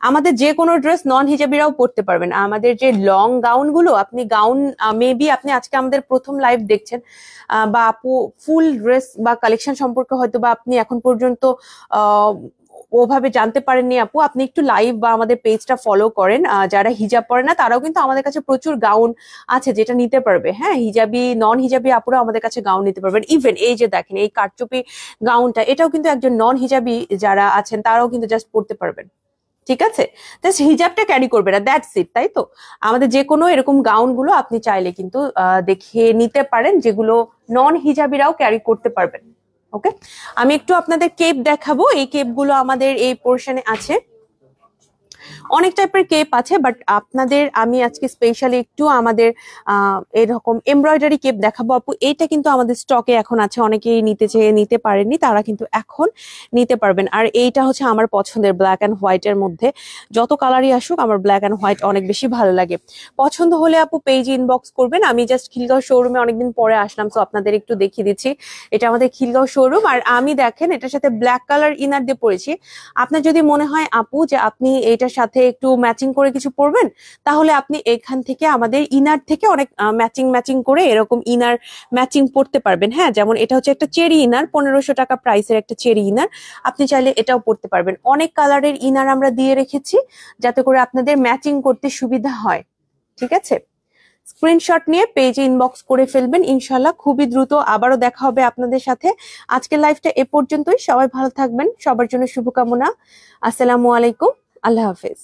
Speaker 1: আমাদের যে কোনো ড্রেস নন হিজাবিরাও পরতে পারবেন। আমাদের যে লং গাউন গুলো, আপনি গাউন মেবি আপনি আজকে আমাদের প্রথম লাইভ দেখছেন, বা আপু ফুল ড্রেস বা কালেকশন সম্পর্কে হয়তো বা আপনি এখন পর্যন্ত ওভাবে জানতে পারেননি আপু, আপনি একটু লাইভ বা আমাদের পেজটা ফলো করেন। যারা হিজাব পরে না তারাও কিন্তু আমাদের কাছে প্রচুর গাউন আছে যেটা নিতে পারবে। হ্যাঁ, হিজাবি নন হিজাবি আপুরা আমাদের কাছে গাউন নিতে পারবেন। ইভেন এই যে দেখেন এই কারচুপি গাউনটা, এটাও কিন্তু একজন নন হিজাবি যারা আছেন তারাও কিন্তু জাস্ট পরতে পারবেন। ঠিক আছে, জাস্ট হিজাবটা ক্যারি করবে না, দ্যাটস ইট। তাই তো আমাদের যে কোনো এরকম গাউন গুলো আপনি চাইলে কিন্তু দেখে নিতে পারেন, যেগুলো নন হিজাবিরাও ক্যারি করতে পারবেন। ওকে, আমি একটু আপনাদের কেপ দেখাবো। এই কেপ গুলো আমাদের এই পোর্শনে আছে, অনেক টাইপের কেপ আছে, বাট আপনাদের আমি আজকে স্পেশালি একটু আমাদের এরকম এমব্রয়ডারি কেপ দেখাবো আপু। এইটা কিন্তু আমাদের স্টকে এখন আছে, অনেকেই নিতে পারেননি, তারা কিন্তু এখন নিতে পারবেন। আর এইটা হচ্ছে আমার পছন্দের ব্ল্যাক অ্যান্ড হোয়াইটের মধ্যে। যত কালারই আসুক আমার ব্ল্যাক অ্যান্ড হোয়াইট অনেক বেশি ভালো লাগে। পছন্দ হলে আপু পেজে ইনবক্স করবেন। আমি জাস্ট খিলগাঁও শোরুমে অনেকদিন পরে আসলাম, সো আপনাদের একটু দেখিয়ে দিচ্ছি। এটা আমাদের খিলগাঁও শোরুম, আর আমি দেখেন এটার সাথে ব্ল্যাক কালার ইনার দিয়ে পরেছি। আপনার যদি মনে হয় আপু যে আপনি এইটার সাথে একটু ম্যাচিং করে কিছু পরবেন, তাহলে আপনি এখান থেকে আমাদের ইনার থেকে অনেক ম্যাচিং করে এরকম ইনার ম্যাচিং পরতে পারবেন। হ্যাঁ, যেমন এটা হচ্ছে একটা চেরি ইনার, 1500 টাকা প্রাইসের একটা চেরি ইনার, আপনি চাইলে এটাও পরতে পারবেন। অনেক কালারের ইনার আমরা দিয়ে রেখেছি যাতে করে আপনাদের ম্যাচিং করতে সুবিধা হয়। ঠিক আছে, স্ক্রিনশট নিয়ে পেজে ইনবক্স করে ফেলবেন ইনশাল্লাহ। খুবই দ্রুত আবারও দেখা হবে আপনাদের সাথে। আজকের লাইভটা এ পর্যন্তই। সবাই ভালো থাকবেন, সবার জন্য শুভকামনা। আসসালামু আলাইকুম, আল্লাহ হাফেজ।